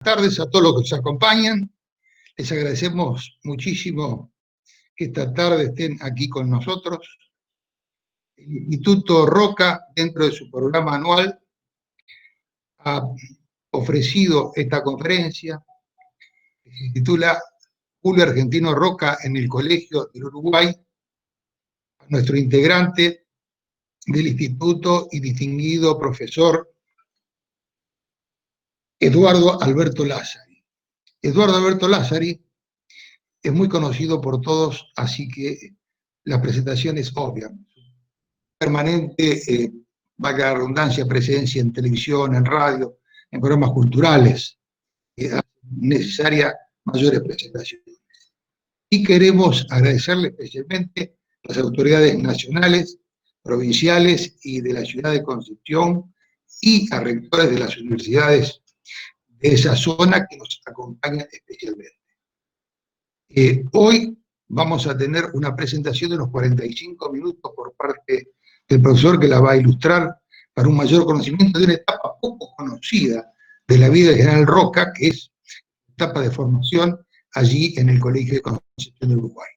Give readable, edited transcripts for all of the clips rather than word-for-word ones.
Tardes a todos los que nos acompañan. Les agradecemos muchísimo que esta tarde estén aquí con nosotros. El Instituto Roca, dentro de su programa anual, ha ofrecido esta conferencia que se titula Julio Argentino Roca en el Colegio del Uruguay, a nuestro integrante del instituto y distinguido profesor Eduardo Alberto Lázari. Eduardo Alberto Lázari es muy conocido por todos, así que la presentación es obvia. Permanente, valga la redundancia, presencia en televisión, en radio, en programas culturales, necesaria mayores presentaciones. Y queremos agradecerle especialmente a las autoridades nacionales, provinciales y de la ciudad de Concepción y a rectores de las universidades de esa zona que nos acompañan especialmente. Hoy vamos a tener una presentación de unos 45 minutos por parte del profesor que la va a ilustrar para un mayor conocimiento de una etapa poco conocida de la vida del general Roca, que es la etapa de formación allí en el Colegio de Concepción de Uruguay.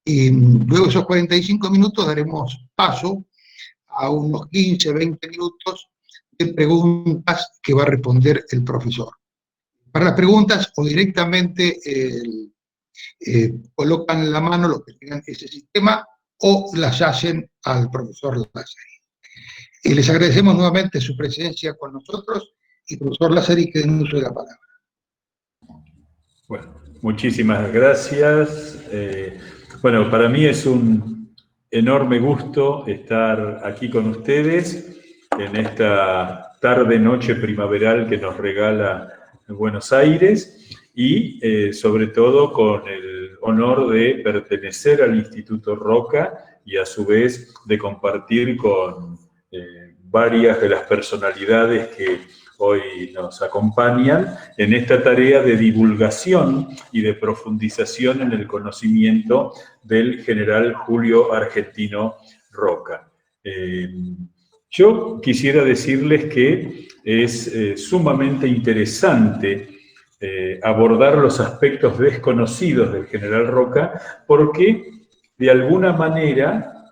Y luego de esos 45 minutos daremos paso a unos 15, 20 minutos de preguntas que va a responder el profesor. Para las preguntas o directamente colocan la mano los que tengan ese sistema o las hacen al profesor Lázari. Les agradecemos nuevamente su presencia con nosotros y profesor Lázari, que den uso de la palabra. Bueno, muchísimas gracias. Bueno, para mí es un enorme gusto estar aquí con ustedes en esta tarde-noche primaveral que nos regala Buenos Aires y sobre todo con el honor de pertenecer al Instituto Roca y a su vez de compartir con varias de las personalidades que hoy nos acompañan en esta tarea de divulgación y de profundización en el conocimiento del general Julio Argentino Roca. Yo quisiera decirles que es sumamente interesante abordar los aspectos desconocidos del general Roca porque, de alguna manera,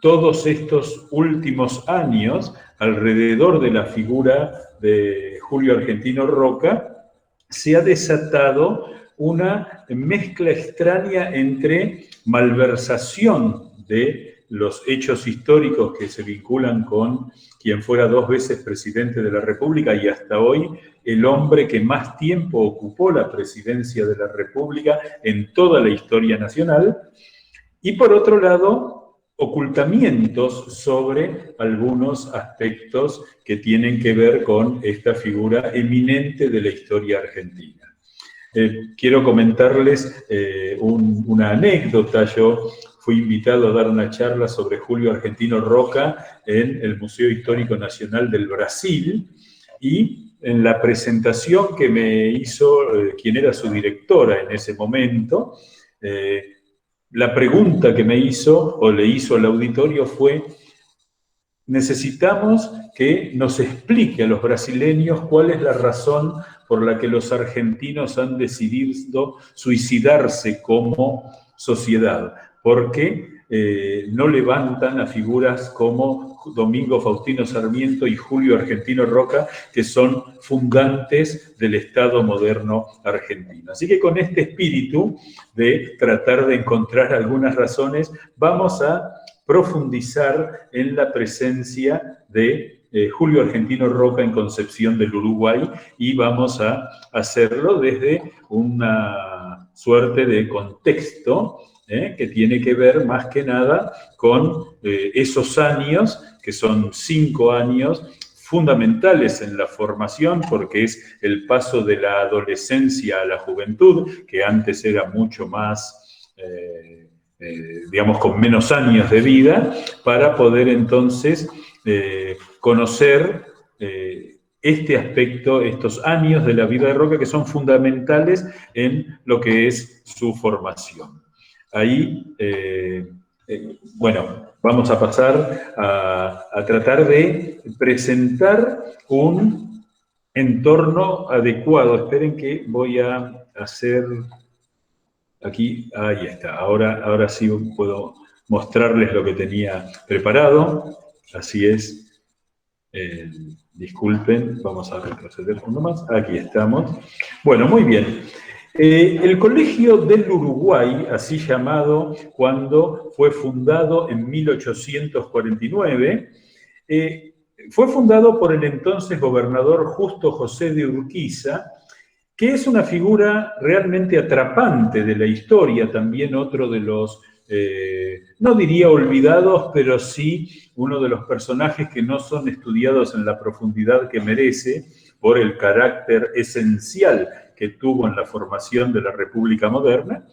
todos estos últimos años, alrededor de la figura de Julio Argentino Roca, se ha desatado una mezcla extraña entre malversación de los hechos históricos que se vinculan con quien fuera 2 veces presidente de la República y hasta hoy el hombre que más tiempo ocupó la presidencia de la República en toda la historia nacional, y por otro lado, ocultamientos sobre algunos aspectos que tienen que ver con esta figura eminente de la historia argentina. Quiero comentarles una anécdota. Yo fui invitado a dar una charla sobre Julio Argentino Roca en el Museo Histórico Nacional del Brasil, y en la presentación que me hizo quien era su directora en ese momento, la pregunta que me hizo o le hizo al auditorio fue: necesitamos que nos explique a los brasileños cuál es la razón por la que los argentinos han decidido suicidarse como sociedad. ¿Por qué no levantan a figuras como Domingo Faustino Sarmiento y Julio Argentino Roca, que son fundantes del Estado moderno argentino? Así que con este espíritu de tratar de encontrar algunas razones, vamos a profundizar en la presencia de Julio Argentino Roca en Concepción del Uruguay, y vamos a hacerlo desde una suerte de contexto que tiene que ver más que nada con esos años, que son 5 años fundamentales en la formación, porque es el paso de la adolescencia a la juventud, que antes era mucho más digamos, con menos años de vida, para poder entonces conocer este aspecto, estos años de la vida de Roca que son fundamentales en lo que es su formación. Ahí, bueno, vamos a pasar a tratar de presentar un entorno adecuado. Esperen que voy a hacer aquí, ahí está. Ahora sí puedo mostrarles lo que tenía preparado. Así es. Disculpen, vamos a retroceder uno más. Aquí estamos. Bueno, muy bien. El Colegio del Uruguay, así llamado cuando fue fundado en 1849, fue fundado por el entonces gobernador Justo José de Urquiza, que es una figura realmente atrapante de la historia, también otro de los, no diría olvidados, pero sí uno de los personajes que no son estudiados en la profundidad que merece por el carácter esencial que tuvo en la formación de la República moderna,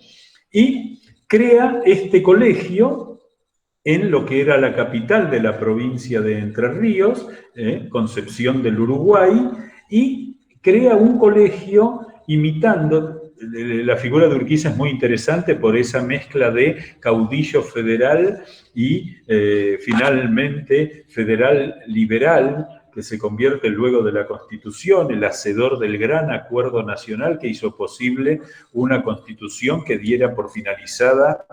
y crea este colegio en lo que era la capital de la provincia de Entre Ríos, Concepción del Uruguay, y crea un colegio imitando. La figura de Urquiza es muy interesante por esa mezcla de caudillo federal y finalmente federal liberal, que se convierte luego de la Constitución, el hacedor del gran acuerdo nacional que hizo posible una Constitución que diera por finalizada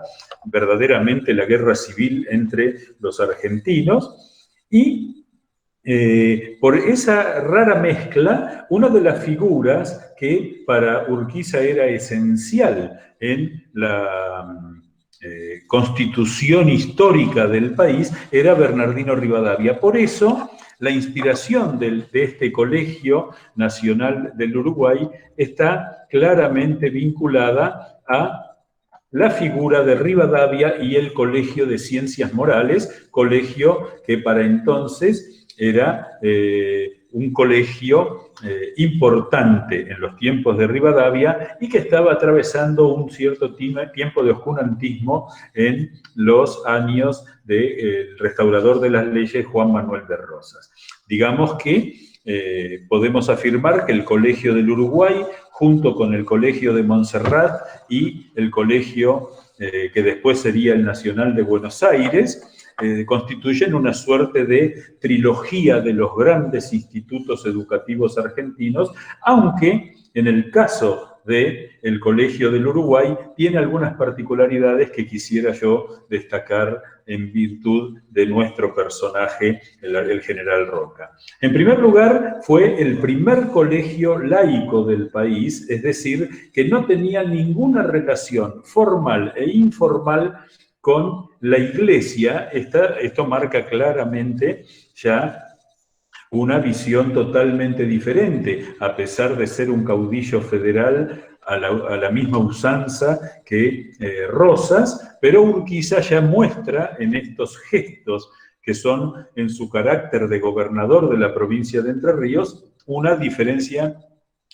verdaderamente la guerra civil entre los argentinos. Y por esa rara mezcla, una de las figuras que para Urquiza era esencial en la constitución histórica del país era Bernardino Rivadavia. Por eso, la inspiración de este Colegio Nacional del Uruguay está claramente vinculada a la figura de Rivadavia y el Colegio de Ciencias Morales, colegio que para entonces era un colegio importante en los tiempos de Rivadavia y que estaba atravesando un cierto tiempo de oscurantismo en los años del restaurador de las leyes Juan Manuel de Rosas. Digamos que podemos afirmar que el Colegio del Uruguay, junto con el Colegio de Montserrat y el colegio que después sería el Nacional de Buenos Aires, constituyen una suerte de trilogía de los grandes institutos educativos argentinos, aunque en el caso del Colegio del Uruguay tiene algunas particularidades que quisiera yo destacar en virtud de nuestro personaje, el general Roca. En primer lugar, fue el primer colegio laico del país, es decir, que no tenía ninguna relación formal e informal con la Iglesia. Esto marca claramente ya una visión totalmente diferente, a pesar de ser un caudillo federal a la misma usanza que Rosas, pero Urquiza ya muestra en estos gestos que son en su carácter de gobernador de la provincia de Entre Ríos, una diferencia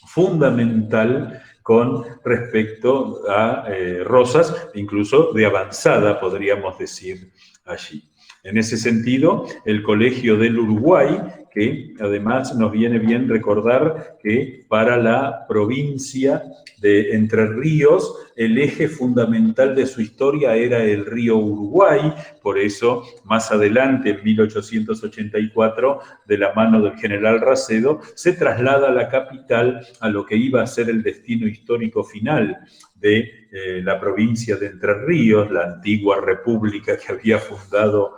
fundamental con respecto a Rosas, incluso de avanzada, podríamos decir allí. En ese sentido, el Colegio del Uruguay, que además nos viene bien recordar que para la provincia de Entre Ríos, el eje fundamental de su historia era el río Uruguay, por eso más adelante, en 1884, de la mano del general Racedo, se traslada a la capital a lo que iba a ser el destino histórico final de la provincia de Entre Ríos, la antigua república que había fundado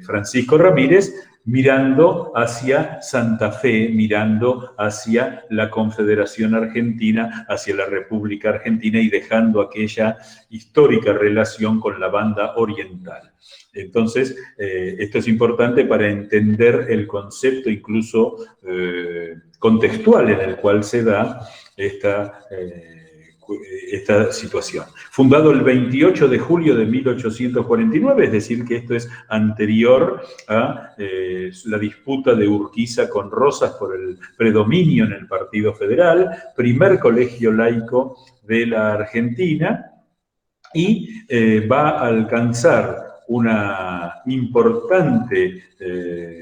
Francisco Ramírez, mirando hacia Santa Fe, mirando hacia la Confederación Argentina, hacia la República Argentina y dejando aquella histórica relación con la banda oriental. Entonces, esto es importante para entender el concepto incluso contextual en el cual se da esta situación. Fundado el 28 de julio de 1849, es decir, que esto es anterior a la disputa de Urquiza con Rosas por el predominio en el Partido Federal, primer colegio laico de la Argentina, y va a alcanzar una importante,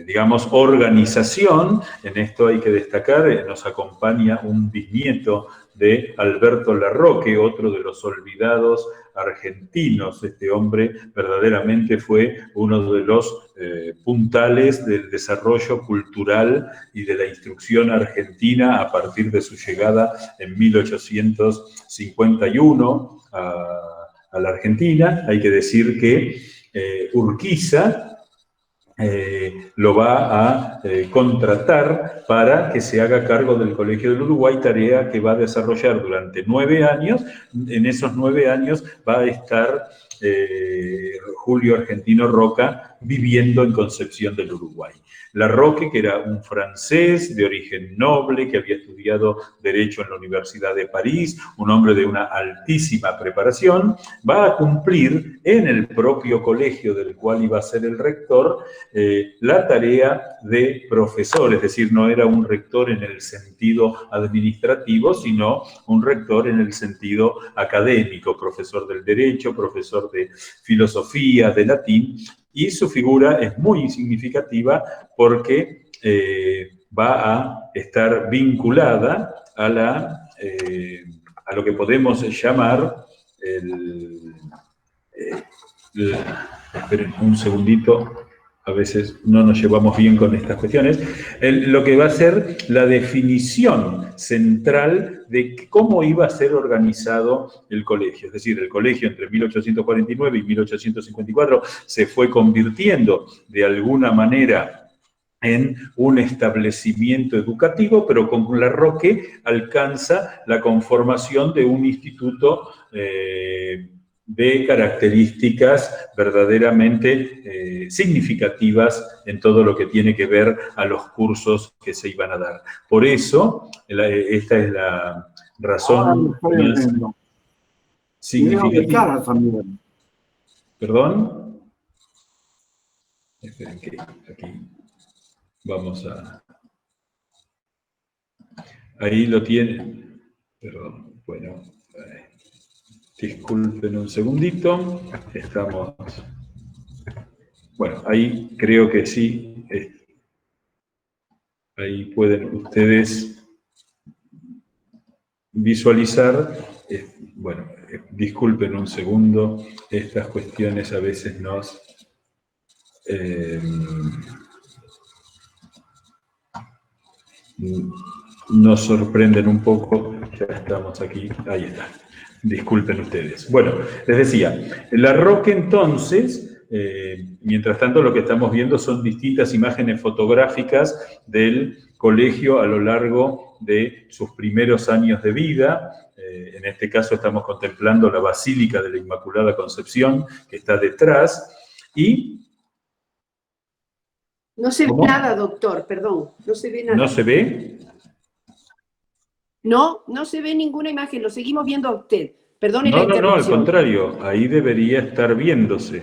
digamos, organización. En esto hay que destacar, nos acompaña un bisnieto de Alberto Larroque, otro de los olvidados argentinos. Este hombre verdaderamente fue uno de los puntales del desarrollo cultural y de la instrucción argentina a partir de su llegada en 1851 a la Argentina. Hay que decir que Urquiza lo va a contratar para que se haga cargo del Colegio del Uruguay, tarea que va a desarrollar durante 9 años. En esos 9 años va a estar Julio Argentino Roca viviendo en Concepción del Uruguay. Larroque, que era un francés de origen noble, que había estudiado Derecho en la Universidad de París, un hombre de una altísima preparación, va a cumplir en el propio colegio del cual iba a ser el rector la tarea de profesor, es decir, no era un rector en el sentido administrativo, sino un rector en el sentido académico, profesor del Derecho, profesor de Filosofía, de Latín, y su figura es muy significativa porque va a estar vinculada a lo que podemos llamar esperen un segundito, a veces no nos llevamos bien con estas cuestiones, lo que va a ser la definición central de cómo iba a ser organizado el colegio. Es decir, el colegio entre 1849 y 1854 se fue convirtiendo de alguna manera en un establecimiento educativo, pero con Larroque alcanza la conformación de un instituto de características verdaderamente significativas en todo lo que tiene que ver a los cursos que se iban a dar. Por eso, esta es la razón más significativa. ¿Perdón? Esperen que aquí vamos a... Ahí lo tienen. Perdón, bueno... Disculpen un segundito, estamos... Bueno, ahí creo que sí, ahí pueden ustedes visualizar, bueno, disculpen un segundo, estas cuestiones a veces nos sorprenden un poco. Ya estamos aquí, ahí está. Disculpen ustedes. Bueno, les decía, Larroque entonces, mientras tanto lo que estamos viendo son distintas imágenes fotográficas del colegio a lo largo de sus primeros años de vida. En este caso estamos contemplando la Basílica de la Inmaculada Concepción, que está detrás, y... No se ve nada, doctor, perdón, no se ve nada. ¿No se ve? No, no se ve ninguna imagen, lo seguimos viendo a usted. Perdone la interrupción. No, al contrario, ahí debería estar viéndose.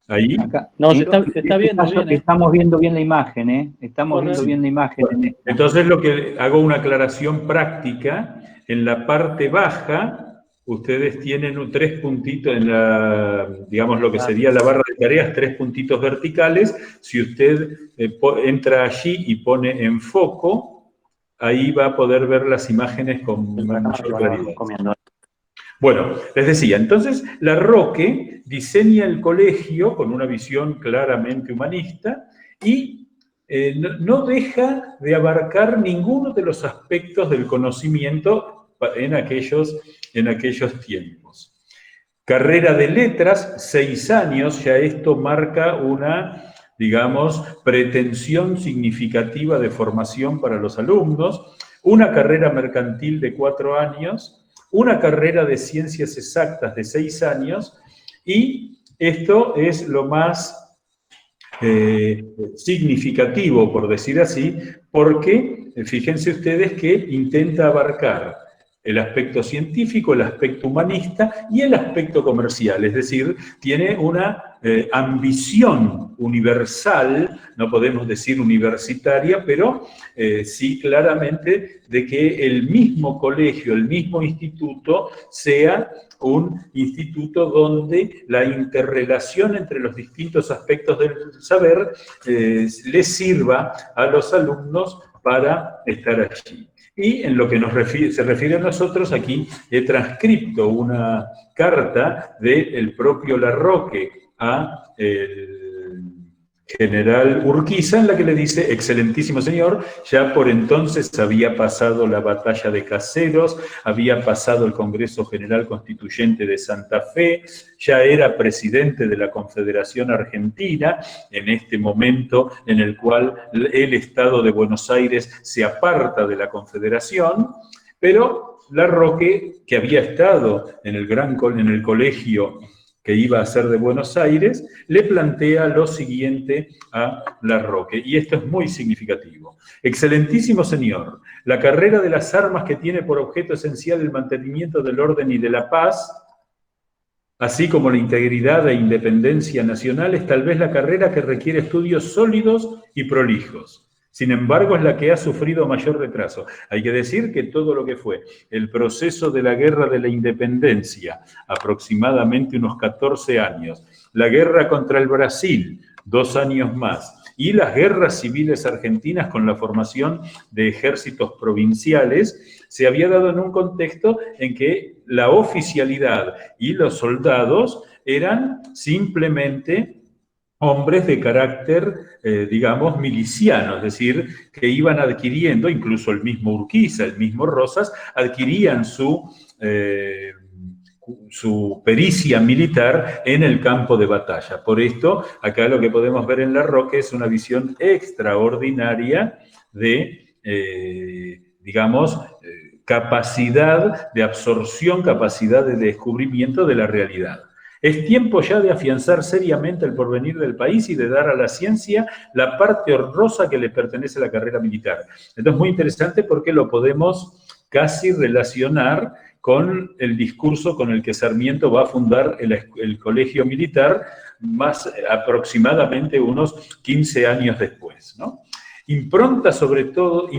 Ahí. Acá. No, se está viendo bien. Estamos viendo bien la imagen, ¿eh? Estamos viendo bien la imagen. Bueno, entonces lo que hago una aclaración práctica, en la parte baja, ustedes tienen 3 puntitos en la, digamos lo que sería la barra de tareas, 3 puntitos verticales. Si usted entra allí y pone en foco, ahí va a poder ver las imágenes con mayor claridad. Bueno, les decía, entonces Larroque diseña el colegio con una visión claramente humanista y no deja de abarcar ninguno de los aspectos del conocimiento en aquellos tiempos. Carrera de letras, 6 años, ya esto marca una, digamos, pretensión significativa de formación para los alumnos, una carrera mercantil de 4 años, una carrera de ciencias exactas de 6 años, y esto es lo más significativo, por decir así, porque fíjense ustedes que intenta abarcar el aspecto científico, el aspecto humanista y el aspecto comercial, es decir, tiene una ambición universal, no podemos decir universitaria, pero sí claramente de que el mismo colegio, el mismo instituto sea un instituto donde la interrelación entre los distintos aspectos del saber les sirva a los alumnos para estar allí. Y en lo que se refiere a nosotros, aquí he transcrito una carta del propio Larroque a el general Urquiza, en la que le dice: excelentísimo señor, ya por entonces había pasado la batalla de Caseros, había pasado el Congreso General Constituyente de Santa Fe, ya era presidente de la Confederación Argentina, en este momento en el cual el Estado de Buenos Aires se aparta de la Confederación, pero Larroque, que había estado en el colegio que iba a ser de Buenos Aires, le plantea lo siguiente a Larroque, y esto es muy significativo. Excelentísimo señor, la carrera de las armas, que tiene por objeto esencial el mantenimiento del orden y de la paz, así como la integridad e independencia nacional, es tal vez la carrera que requiere estudios sólidos y prolijos. Sin embargo, es la que ha sufrido mayor retraso. Hay que decir que todo lo que fue el proceso de la Guerra de la Independencia, aproximadamente unos 14 años, la guerra contra el Brasil, 2 años más, y las guerras civiles argentinas con la formación de ejércitos provinciales, se había dado en un contexto en que la oficialidad y los soldados eran simplemente hombres de carácter, digamos, miliciano, es decir, que iban adquiriendo, incluso el mismo Urquiza, el mismo Rosas, adquirían su pericia militar en el campo de batalla. Por esto, acá lo que podemos ver en Larroque es una visión extraordinaria de, digamos, capacidad de absorción, capacidad de descubrimiento de la realidad. Es tiempo ya de afianzar seriamente el porvenir del país y de dar a la ciencia la parte honrosa que le pertenece a la carrera militar. Esto es muy interesante porque lo podemos casi relacionar con el discurso con el que Sarmiento va a fundar el colegio militar más aproximadamente unos 15 años después, ¿no? Importa sobre todo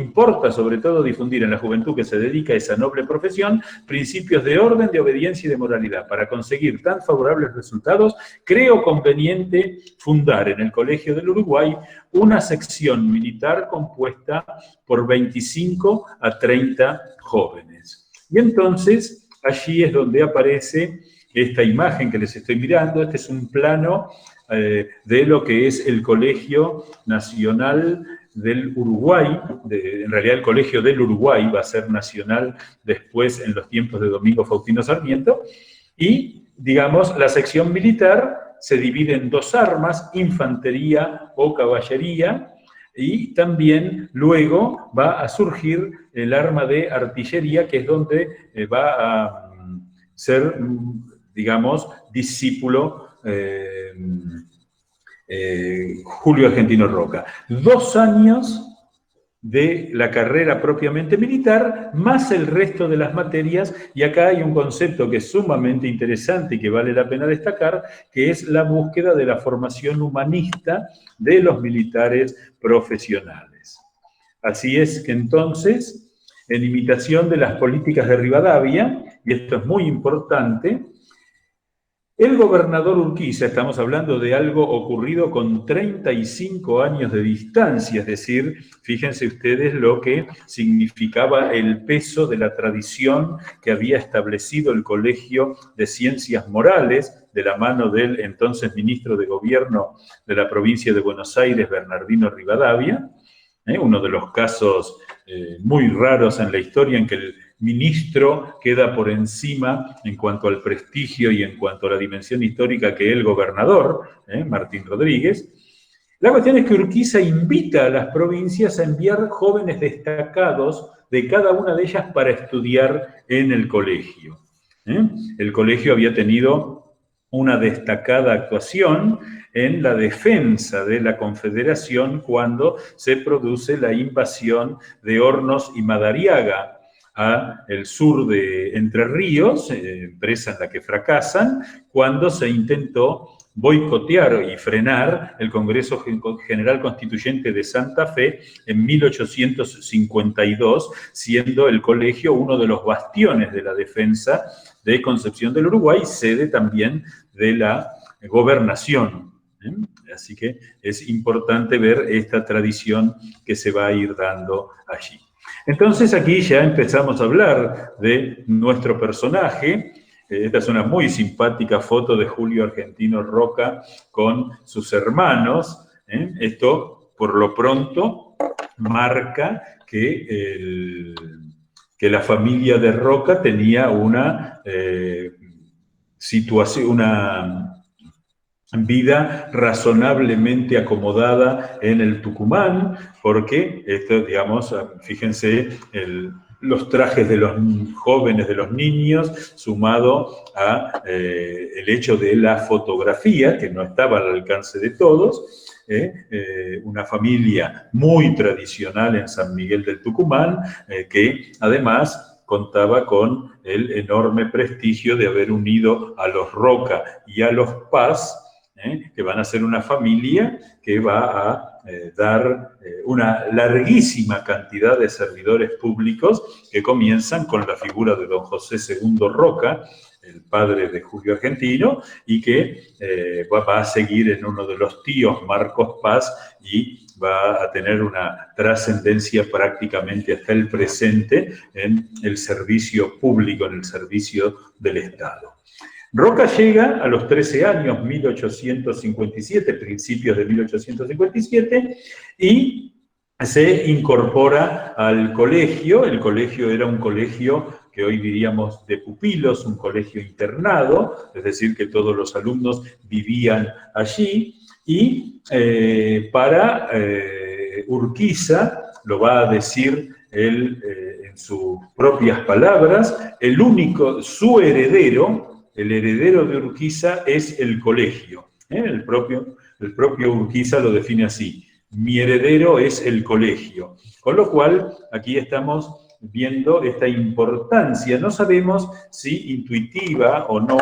difundir en la juventud que se dedica a esa noble profesión principios de orden, de obediencia y de moralidad. Para conseguir tan favorables resultados, creo conveniente fundar en el Colegio del Uruguay una sección militar compuesta por 25 a 30 jóvenes. Y entonces, allí es donde aparece esta imagen que les estoy mirando. Este es un plano de lo que es el Colegio Nacional del Uruguay, en realidad el Colegio del Uruguay va a ser nacional después en los tiempos de Domingo Faustino Sarmiento, y, digamos, la sección militar se divide en 2 armas, infantería o caballería, y también luego va a surgir el arma de artillería, que es donde va a ser, digamos, discípulo Julio Argentino Roca. 2 años de la carrera propiamente militar, más el resto de las materias, y acá hay un concepto que es sumamente interesante y que vale la pena destacar, que es la búsqueda de la formación humanista de los militares profesionales. Así es que entonces, en imitación de las políticas de Rivadavia, y esto es muy importante, el gobernador Urquiza, estamos hablando de algo ocurrido con 35 años de distancia, es decir, fíjense ustedes lo que significaba el peso de la tradición que había establecido el Colegio de Ciencias Morales, de la mano del entonces ministro de Gobierno de la provincia de Buenos Aires, Bernardino Rivadavia, uno de los casos muy raros en la historia en que el ministro queda por encima en cuanto al prestigio y en cuanto a la dimensión histórica que el gobernador, Martín Rodríguez. La cuestión es que Urquiza invita a las provincias a enviar jóvenes destacados de cada una de ellas para estudiar en el colegio. El colegio había tenido una destacada actuación en la defensa de la Confederación cuando se produce la invasión de Hornos y Madariaga al sur de Entre Ríos, empresa en la que fracasan, cuando se intentó boicotear y frenar el Congreso General Constituyente de Santa Fe en 1852, siendo el colegio uno de los bastiones de la defensa de Concepción del Uruguay, sede también de la gobernación. Así que es importante ver esta tradición que se va a ir dando allí. Entonces aquí ya empezamos a hablar de nuestro personaje. Esta es una muy simpática foto de Julio Argentino Roca con sus hermanos. Esto, por lo pronto, marca que la familia de Roca tenía una situación, una vida razonablemente acomodada en el Tucumán, porque esto, digamos, fíjense, los trajes de los jóvenes, de los niños, sumado a el hecho de la fotografía, que no estaba al alcance de todos, una familia muy tradicional en San Miguel del Tucumán, que además contaba con el enorme prestigio de haber unido a los Roca y a los Paz, que van a ser una familia que va a dar una larguísima cantidad de servidores públicos que comienzan con la figura de don José II Roca, el padre de Julio Argentino, y que va a seguir en uno de los tíos, Marcos Paz, y va a tener una trascendencia prácticamente hasta el presente en el servicio público, en el servicio del Estado. Roca llega a los 13 años, 1857, principios de 1857, y se incorpora al colegio. El colegio era un colegio que hoy diríamos de pupilos, un colegio internado, es decir, que todos los alumnos vivían allí, y para Urquiza, lo va a decir él en sus propias palabras, su heredero, el heredero de Urquiza es el colegio. El propio Urquiza lo define así: mi heredero es el colegio. Con lo cual, aquí estamos viendo esta importancia, no sabemos si intuitiva o no,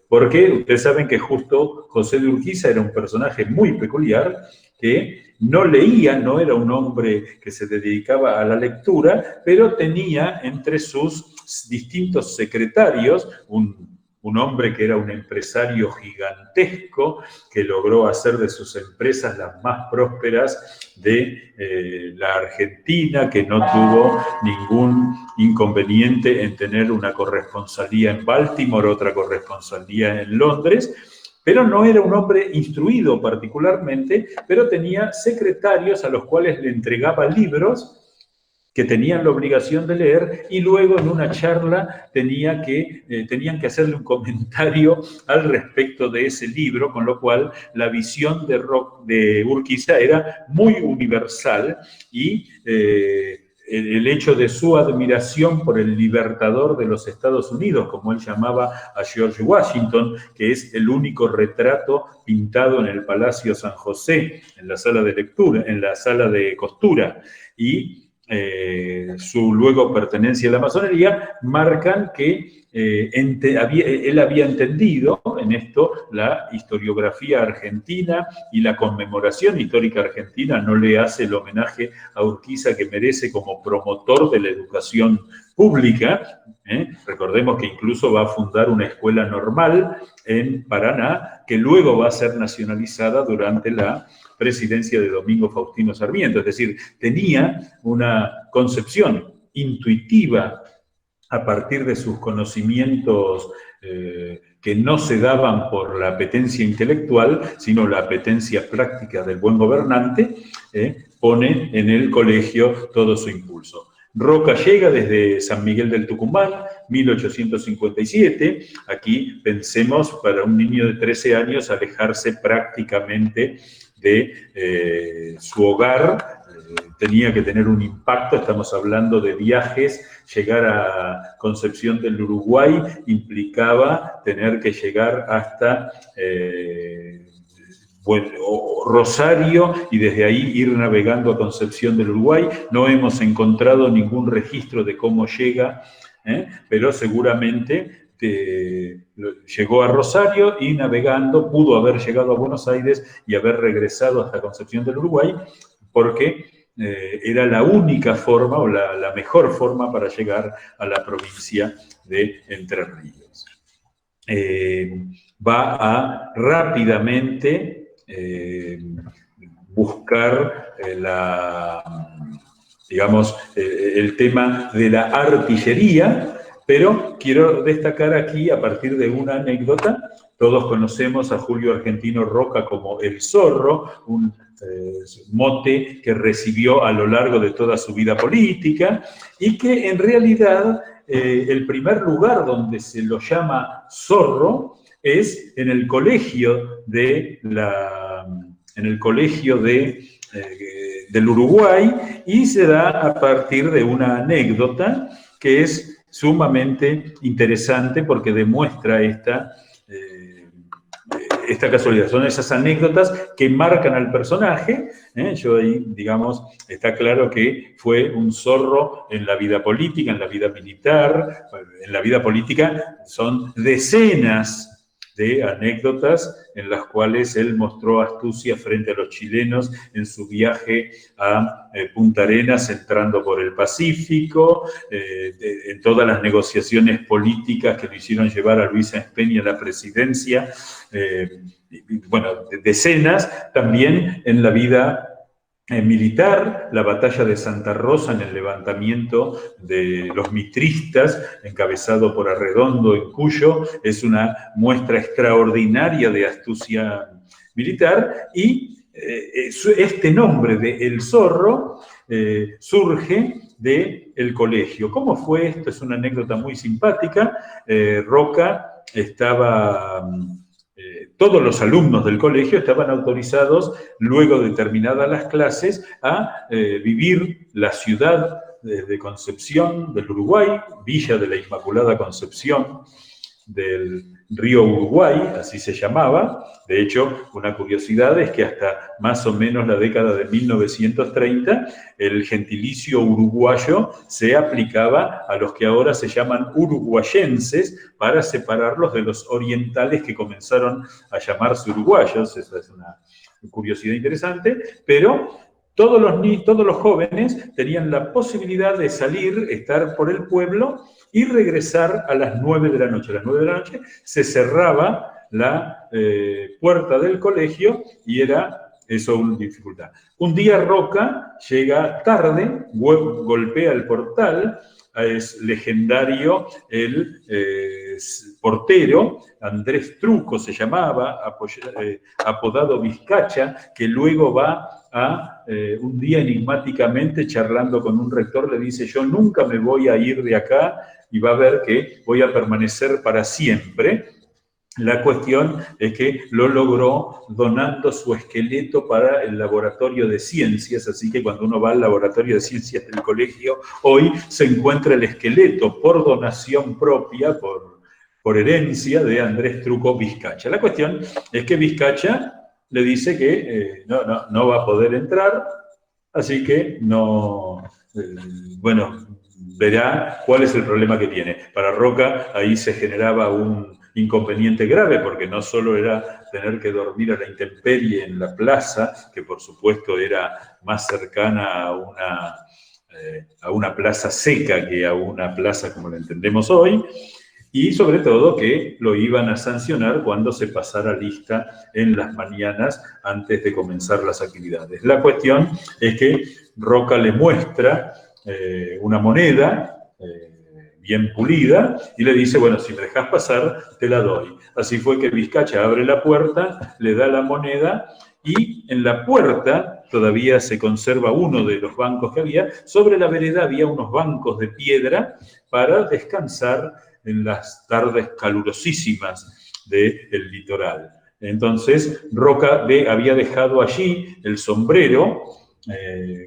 porque ustedes saben que justo José de Urquiza era un personaje muy peculiar, que no leía, no era un hombre que se dedicaba a la lectura, pero tenía entre sus distintos secretarios un hombre que era un empresario gigantesco, que logró hacer de sus empresas las más prósperas de la Argentina, que no tuvo ningún inconveniente en tener una corresponsalía en Baltimore, otra corresponsalía en Londres, pero no era un hombre instruido particularmente, pero tenía secretarios a los cuales le entregaba libros que tenían la obligación de leer, y luego en una charla tenían que hacerle un comentario al respecto de ese libro, con lo cual la visión de Urquiza era muy universal, y el hecho de su admiración por el libertador de los Estados Unidos, como él llamaba a George Washington, que es el único retrato pintado en el Palacio San José, en la sala de lectura, en la sala de costura, y su luego pertenencia a la masonería, marcan que él había entendido en esto la historiografía argentina, y la conmemoración histórica argentina no le hace el homenaje a Urquiza que merece como promotor de la educación pública. Recordemos que incluso va a fundar una escuela normal en Paraná, que luego va a ser nacionalizada durante la presidencia de Domingo Faustino Sarmiento. Es decir, tenía una concepción intuitiva a partir de sus conocimientos que no se daban por la apetencia intelectual, sino la apetencia práctica del buen gobernante, pone en el colegio todo su impulso. Roca llega desde San Miguel del Tucumán, 1857. Aquí pensemos, para un niño de 13 años, alejarse prácticamente de su hogar, tenía que tener un impacto. Estamos hablando de viajes. Llegar a Concepción del Uruguay implicaba tener que llegar hasta o Rosario y desde ahí ir navegando a Concepción del Uruguay. No hemos encontrado ningún registro de cómo llega, pero seguramente llegó a Rosario y navegando pudo haber llegado a Buenos Aires y haber regresado hasta Concepción del Uruguay, porque era la única forma o la mejor forma para llegar a la provincia de Entre Ríos. Va a rápidamente buscar el tema de la artillería, pero quiero destacar aquí, a partir de una anécdota, todos conocemos a Julio Argentino Roca como el Zorro, un mote que recibió a lo largo de toda su vida política, y que en realidad el primer lugar donde se lo llama Zorro es en el colegio del Uruguay, y se da a partir de una anécdota que es sumamente interesante porque demuestra esta casualidad. Son esas anécdotas que marcan al personaje. Yo ahí, digamos, está claro que fue un zorro en la vida política, en la vida militar. En la vida política son decenas de anécdotas en las cuales él mostró astucia frente a los chilenos en su viaje a Punta Arenas, entrando por el Pacífico, en todas las negociaciones políticas que lo hicieron llevar a Luis Sáenz Peña a la presidencia, decenas. También en la vida militar, la batalla de Santa Rosa en el levantamiento de los mitristas, encabezado por Arredondo en Cuyo, es una muestra extraordinaria de astucia militar, y este nombre de El Zorro surge del colegio. ¿Cómo fue esto? Es una anécdota muy simpática. Roca estaba... todos los alumnos del colegio estaban autorizados, luego de terminadas las clases, a vivir la ciudad de Concepción del Uruguay, Villa de la Inmaculada Concepción del río Uruguay, así se llamaba. De hecho, una curiosidad es que hasta más o menos la década de 1930, el gentilicio uruguayo se aplicaba a los que ahora se llaman uruguayenses para separarlos de los orientales que comenzaron a llamarse uruguayos. Esa es una curiosidad interesante, pero todos los jóvenes tenían la posibilidad de salir, estar por el pueblo y regresar a las 9 de la noche. A las 9 de la noche se cerraba la puerta del colegio y era eso una dificultad. Un día Roca llega tarde, golpea el portal, es legendario el portero, Andrés Truco se llamaba, apodado Vizcacha, que luego va a, un día enigmáticamente charlando con un rector, le dice: yo nunca me voy a ir de acá y va a ver que voy a permanecer para siempre. La cuestión es que lo logró donando su esqueleto para el laboratorio de ciencias, así que cuando uno va al laboratorio de ciencias del colegio, hoy se encuentra el esqueleto por donación propia, por herencia de Andrés Truco Vizcacha. La cuestión es que Vizcacha le dice que no va a poder entrar, así que verá cuál es el problema que tiene. Para Roca ahí se generaba un inconveniente grave, porque no solo era tener que dormir a la intemperie en la plaza, que por supuesto era más cercana a una plaza seca que a una plaza como la entendemos hoy, y sobre todo que lo iban a sancionar cuando se pasara lista en las mañanas antes de comenzar las actividades. La cuestión es que Roca le muestra una moneda bien pulida y le dice: bueno, si me dejas pasar, te la doy. Así fue que Vizcacha abre la puerta, le da la moneda, y en la puerta todavía se conserva uno de los bancos que había. Sobre la vereda había unos bancos de piedra para descansar en las tardes calurosísimas del litoral. Entonces, Roca había dejado allí el sombrero,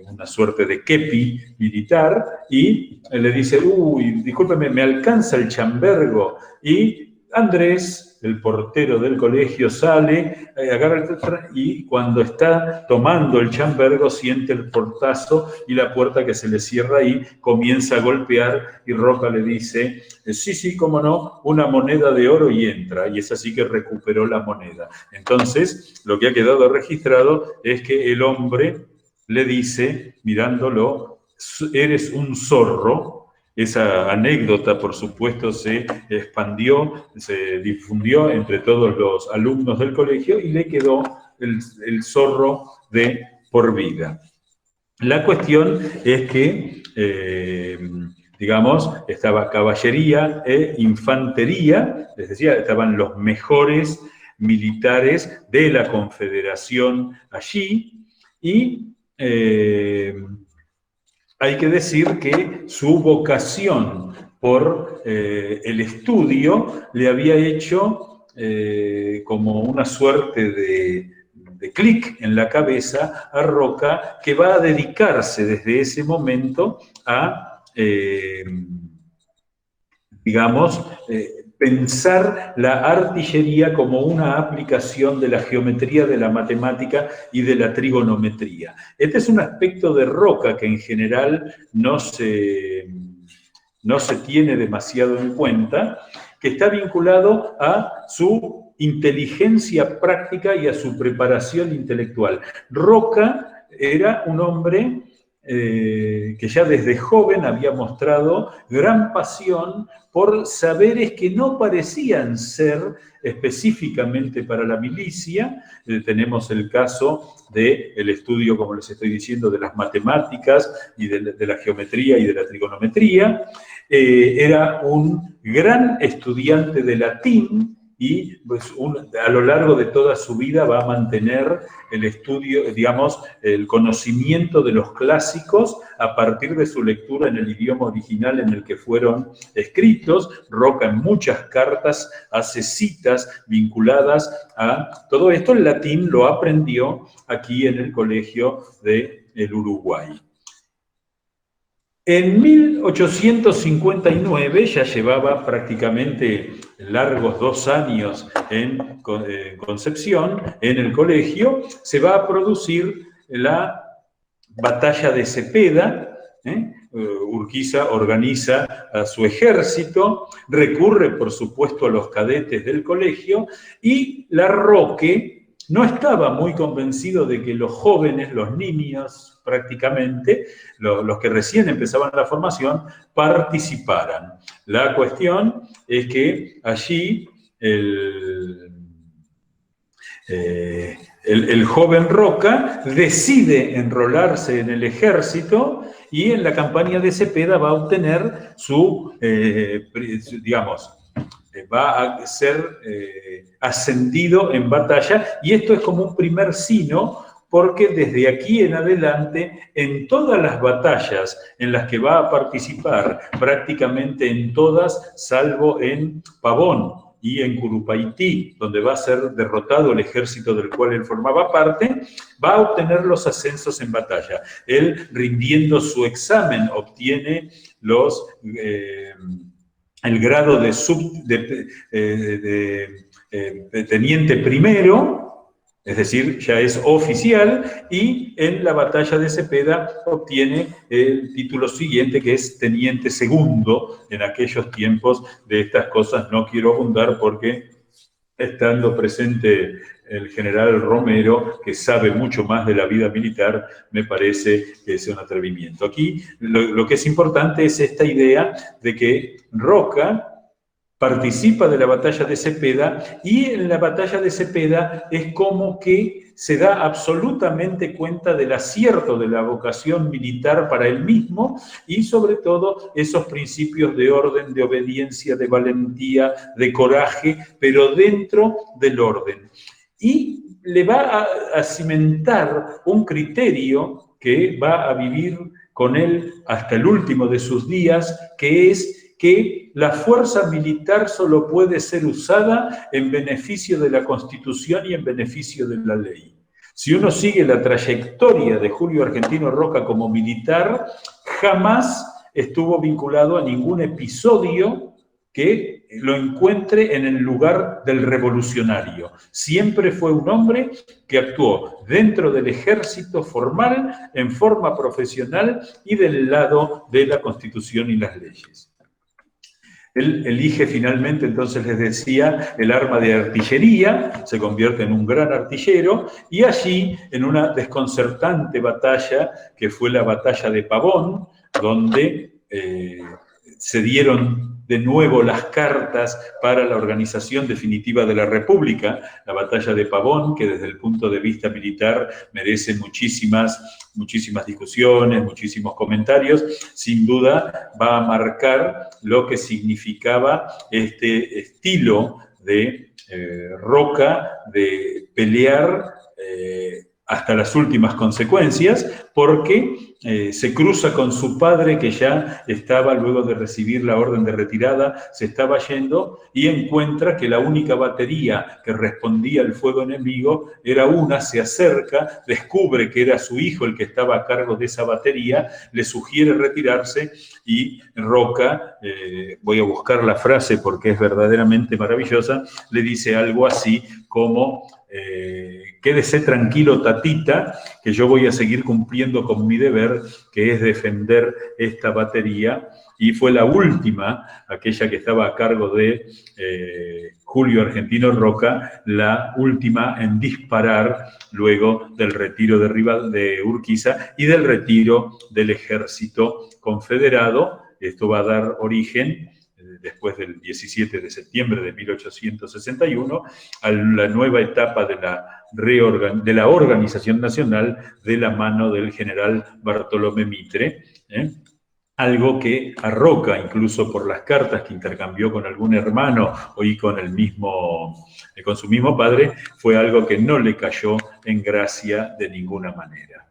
una suerte de kepi militar, y le dice: uy, discúlpeme, ¿me alcanza el chambergo? Y Andrés, el portero del colegio, sale, agarra y cuando está tomando el chambergo siente el portazo y la puerta que se le cierra ahí comienza a golpear y Roca le dice, sí, cómo no, una moneda de oro y entra. Y es así que recuperó la moneda. Entonces, lo que ha quedado registrado es que el hombre le dice, mirándolo, eres un zorro. Esa anécdota, por supuesto, se expandió, se difundió entre todos los alumnos del colegio y le quedó el zorro de por vida. La cuestión es que, digamos, estaba caballería e infantería, les decía, estaban los mejores militares de la Confederación allí y hay que decir que su vocación por el estudio le había hecho como una suerte de clic en la cabeza a Roca, que va a dedicarse desde ese momento a, digamos, pensar la artillería como una aplicación de la geometría, de la matemática y de la trigonometría. Este es un aspecto de Roca que en general no se tiene demasiado en cuenta, que está vinculado a su inteligencia práctica y a su preparación intelectual. Roca era un hombre que ya desde joven había mostrado gran pasión por saberes que no parecían ser específicamente para la milicia. Tenemos el caso del estudio, como les estoy diciendo, de las matemáticas y de la geometría y de la trigonometría. Era un gran estudiante de latín y pues, a lo largo de toda su vida va a mantener el estudio, digamos, el conocimiento de los clásicos a partir de su lectura en el idioma original en el que fueron escritos. Roca en muchas cartas hace citas vinculadas a todo esto. El latín lo aprendió aquí en el Colegio del Uruguay. En 1859, ya llevaba prácticamente largos 2 años en Concepción, en el colegio, se va a producir la batalla de Cepeda. Urquiza organiza a su ejército, recurre por supuesto a los cadetes del colegio y Larroque no estaba muy convencido de que los jóvenes, los niños prácticamente, los que recién empezaban la formación, participaran. La cuestión es que allí el joven Roca decide enrolarse en el ejército y en la campaña de Cepeda va a obtener su, digamos, va a ser ascendido en batalla, y esto es como un primer signo, porque desde aquí en adelante, en todas las batallas en las que va a participar, prácticamente en todas, salvo en Pavón y en Curupaití, donde va a ser derrotado el ejército del cual él formaba parte, va a obtener los ascensos en batalla. Él, rindiendo su examen, obtiene los... el grado de teniente primero, es decir, ya es oficial, y en la batalla de Cepeda obtiene el título siguiente, que es teniente segundo. En aquellos tiempos de estas cosas no quiero abundar porque, estando presente el general Romero, que sabe mucho más de la vida militar, me parece que es un atrevimiento. Aquí lo que es importante es esta idea de que Roca participa de la batalla de Cepeda, y en la batalla de Cepeda es como que se da absolutamente cuenta del acierto de la vocación militar para él mismo, y sobre todo esos principios de orden, de obediencia, de valentía, de coraje, pero dentro del orden. Y le va a cimentar un criterio que va a vivir con él hasta el último de sus días, que es que la fuerza militar solo puede ser usada en beneficio de la Constitución y en beneficio de la ley. Si uno sigue la trayectoria de Julio Argentino Roca como militar, jamás estuvo vinculado a ningún episodio que lo encuentre en el lugar del revolucionario. Siempre fue un hombre que actuó dentro del ejército formal, en forma profesional y del lado de la Constitución y las leyes. Él elige finalmente, entonces les decía, el arma de artillería, se convierte en un gran artillero, y allí, en una desconcertante batalla, que fue la batalla de Pavón, donde se dieron de nuevo las cartas para la organización definitiva de la República, la batalla de Pavón, que desde el punto de vista militar merece muchísimas discusiones, muchísimos comentarios, sin duda va a marcar lo que significaba este estilo de Roca de pelear hasta las últimas consecuencias, porque se cruza con su padre, que ya estaba, luego de recibir la orden de retirada, se estaba yendo, y encuentra que la única batería que respondía al fuego enemigo era una, se acerca, descubre que era su hijo el que estaba a cargo de esa batería, le sugiere retirarse, y Roca, voy a buscar la frase porque es verdaderamente maravillosa, le dice algo así como: quédese tranquilo, tatita, que yo voy a seguir cumpliendo con mi deber, que es defender esta batería. Y fue la última, aquella que estaba a cargo de Julio Argentino Roca, la última en disparar luego del retiro de Urquiza y del retiro del ejército confederado. Esto va a dar origen, después del 17 de septiembre de 1861, a la nueva etapa de la organización nacional de la mano del general Bartolomé Mitre, algo que a Roca, incluso por las cartas que intercambió con algún hermano y con su mismo padre, fue algo que no le cayó en gracia de ninguna manera.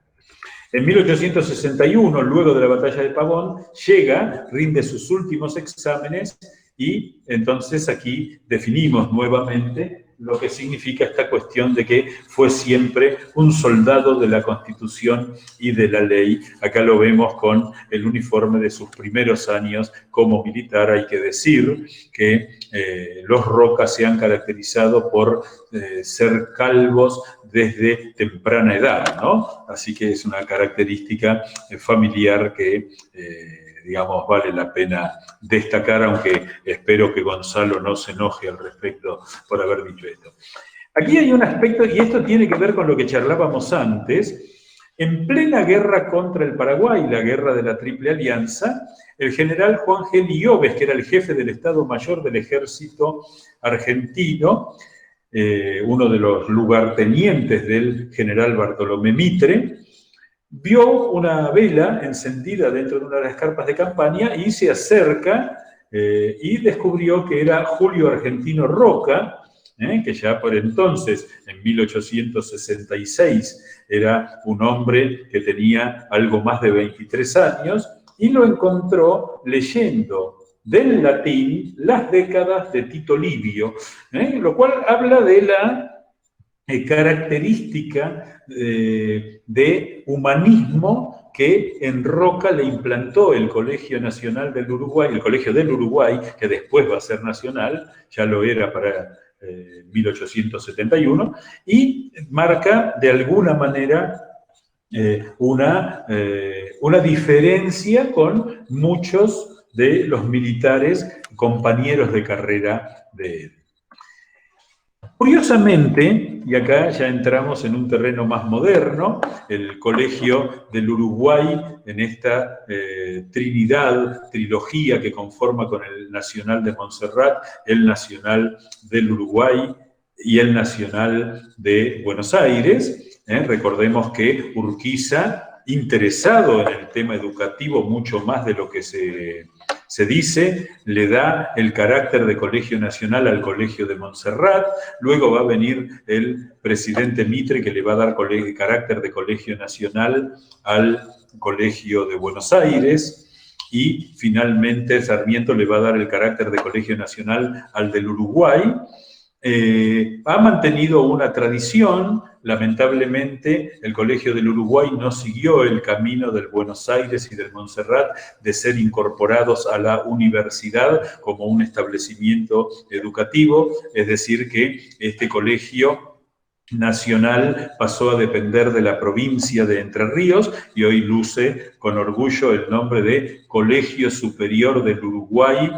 En 1861, luego de la batalla de Pavón, llega, rinde sus últimos exámenes, y entonces aquí definimos nuevamente lo que significa esta cuestión de que fue siempre un soldado de la Constitución y de la ley. Acá lo vemos con el uniforme de sus primeros años como militar. Hay que decir que los Roca se han caracterizado por ser calvos desde temprana edad, ¿no? Así que es una característica familiar que, digamos, vale la pena destacar, aunque espero que Gonzalo no se enoje al respecto por haber dicho esto. Aquí hay un aspecto, y esto tiene que ver con lo que charlábamos antes. En plena guerra contra el Paraguay, la guerra de la Triple Alianza, el general Juan G. Lioves, que era el jefe del Estado Mayor del Ejército Argentino, uno de los lugartenientes del general Bartolomé Mitre, vio una vela encendida dentro de una de las carpas de campaña y se acerca y descubrió que era Julio Argentino Roca, que ya por entonces, en 1866, era un hombre que tenía algo más de 23 años, y lo encontró leyendo del latín las décadas de Tito Livio, lo cual habla de la característica de humanismo que en Roca le implantó el Colegio Nacional del Uruguay, el Colegio del Uruguay, que después va a ser nacional, ya lo era para 1871, y marca de alguna manera una diferencia con muchos de los militares compañeros de carrera de él. Curiosamente, y acá ya entramos en un terreno más moderno, el Colegio del Uruguay, en esta trilogía que conforma con el Nacional de Montserrat, el Nacional del Uruguay y el Nacional de Buenos Aires. Recordemos que Urquiza, interesado en el tema educativo mucho más de lo que se dice, le da el carácter de colegio nacional al Colegio de Montserrat. Luego va a venir el presidente Mitre, que le va a dar carácter de colegio nacional al Colegio de Buenos Aires, y finalmente Sarmiento le va a dar el carácter de colegio nacional al del Uruguay. ha mantenido una tradición. Lamentablemente, el Colegio del Uruguay no siguió el camino del Buenos Aires y del Montserrat de ser incorporados a la universidad como un establecimiento educativo, es decir, que este colegio nacional pasó a depender de la provincia de Entre Ríos y hoy luce con orgullo el nombre de Colegio Superior del Uruguay,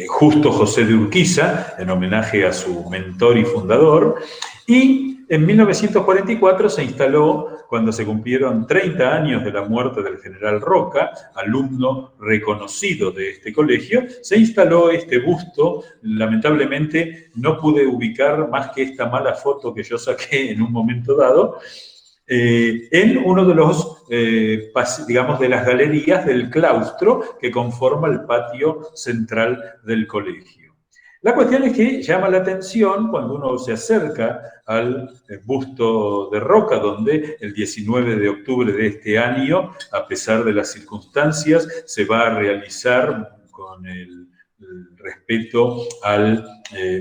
Justo José de Urquiza, en homenaje a su mentor y fundador, y en 1944 se instaló, cuando se cumplieron 30 años de la muerte del general Roca, alumno reconocido de este colegio, se instaló este busto. Lamentablemente no pude ubicar más que esta mala foto que yo saqué en un momento dado, en uno de los, digamos, de las galerías del claustro que conforma el patio central del colegio. La cuestión es que llama la atención cuando uno se acerca al busto de Roca, donde el 19 de octubre de este año, a pesar de las circunstancias, se va a realizar con el respeto al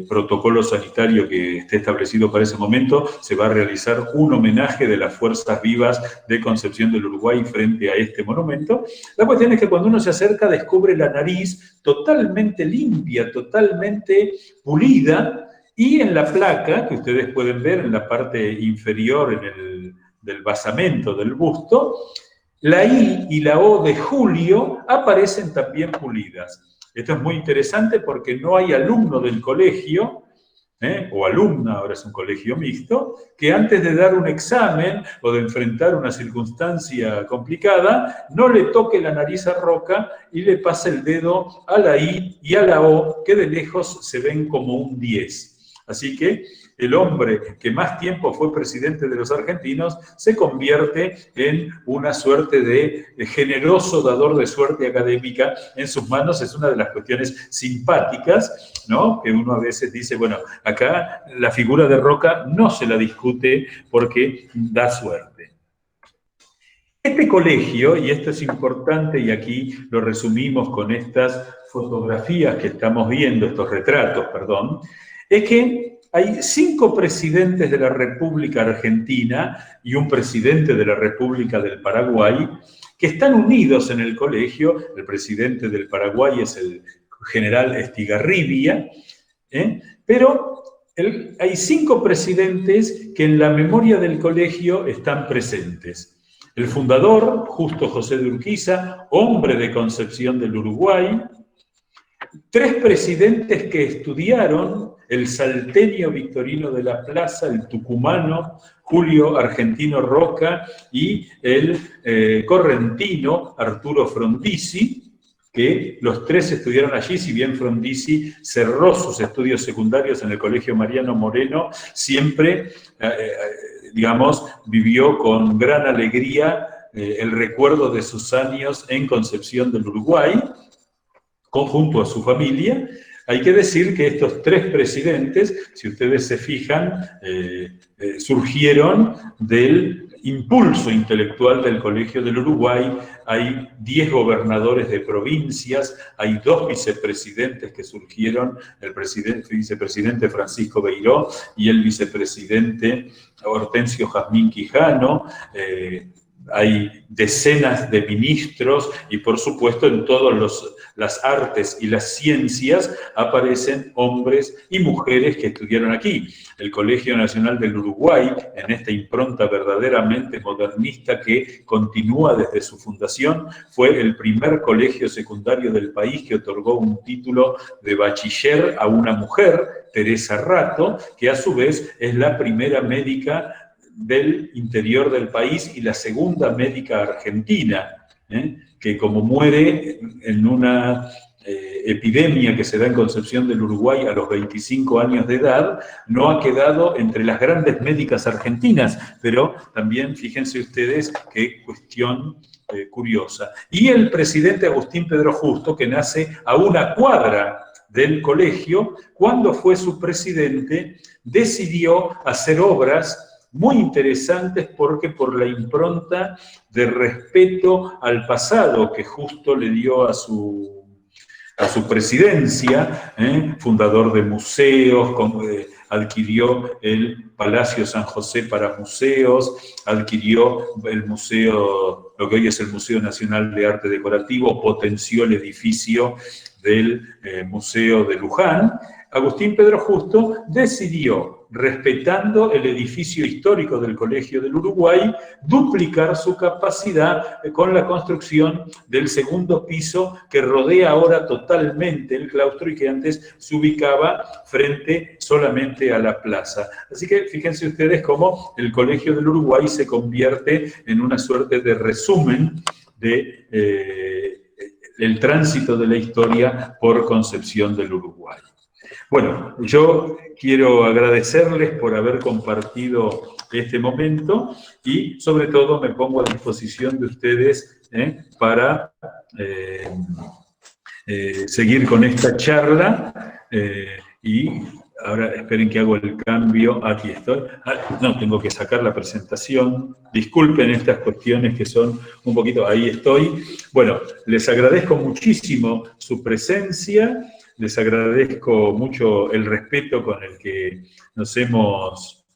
protocolo sanitario que esté establecido para ese momento, se va a realizar un homenaje de las Fuerzas Vivas de Concepción del Uruguay frente a este monumento. La cuestión es que cuando uno se acerca descubre la nariz totalmente limpia, totalmente pulida, y en la placa, que ustedes pueden ver en la parte inferior del basamento del busto, la I y la O de Julio aparecen también pulidas. Esto es muy interesante porque no hay alumno del colegio, o alumna, ahora es un colegio mixto, que antes de dar un examen o de enfrentar una circunstancia complicada, no le toque la nariz a Roca y le pase el dedo a la I y a la O, que de lejos se ven como un 10. Así que el hombre que más tiempo fue presidente de los argentinos se convierte en una suerte de generoso dador de suerte académica en sus manos. Es una de las cuestiones simpáticas, ¿no? Que uno a veces dice, bueno, acá la figura de Roca no se la discute porque da suerte. Este colegio, y esto es importante y aquí lo resumimos con estas fotografías que estamos viendo, estos retratos, perdón, es que hay 5 presidentes de la República Argentina y un presidente de la República del Paraguay que están unidos en el colegio. El presidente del Paraguay es el general Estigarribia, pero hay 5 presidentes que en la memoria del colegio están presentes. El fundador, Justo José de Urquiza, hombre de Concepción del Uruguay. 3 presidentes que estudiaron: el salteño Victorino de la Plaza, el tucumano Julio Argentino Roca y el correntino Arturo Frondizi, que los 3 estudiaron allí. Si bien Frondizi cerró sus estudios secundarios en el Colegio Mariano Moreno, siempre, digamos, vivió con gran alegría el recuerdo de sus años en Concepción del Uruguay, junto a su familia. Hay que decir que estos 3 presidentes, si ustedes se fijan, surgieron del impulso intelectual del Colegio del Uruguay. Hay 10 gobernadores de provincias, hay 2 vicepresidentes que surgieron, el vicepresidente Francisco Beiró y el vicepresidente Hortensio Jazmín Quijano. Hay decenas de ministros y, por supuesto, en todas las artes y las ciencias aparecen hombres y mujeres que estudiaron aquí. El Colegio Nacional del Uruguay, en esta impronta verdaderamente modernista que continúa desde su fundación, fue el primer colegio secundario del país que otorgó un título de bachiller a una mujer, Teresa Rato, que a su vez es la primera médica del interior del país y la segunda médica argentina, que como muere en una epidemia que se da en Concepción del Uruguay a los 25 años de edad, no ha quedado entre las grandes médicas argentinas, pero también fíjense ustedes qué cuestión curiosa. Y el presidente Agustín Pedro Justo, que nace a una cuadra del colegio, cuando fue su presidente, decidió hacer obras muy interesantes porque por la impronta de respeto al pasado que Justo le dio a su a su presidencia, fundador de museos, adquirió el Palacio San José para museos, adquirió el museo, lo que hoy es el Museo Nacional de Arte Decorativo, potenció el edificio del Museo de Luján. Agustín Pedro Justo decidió, respetando el edificio histórico del Colegio del Uruguay, duplicar su capacidad con la construcción del segundo piso que rodea ahora totalmente el claustro y que antes se ubicaba frente solamente a la plaza. Así que fíjense ustedes cómo el Colegio del Uruguay se convierte en una suerte de resumen de el tránsito de la historia por Concepción del Uruguay. Bueno, yo quiero agradecerles por haber compartido este momento y sobre todo me pongo a disposición de ustedes para seguir con esta charla y ahora esperen que hago el cambio. Aquí estoy. No, tengo que sacar la presentación. Disculpen estas cuestiones que son un poquito... Ahí estoy. Bueno, les agradezco muchísimo su presencia. Les agradezco mucho el respeto con el que nos hemos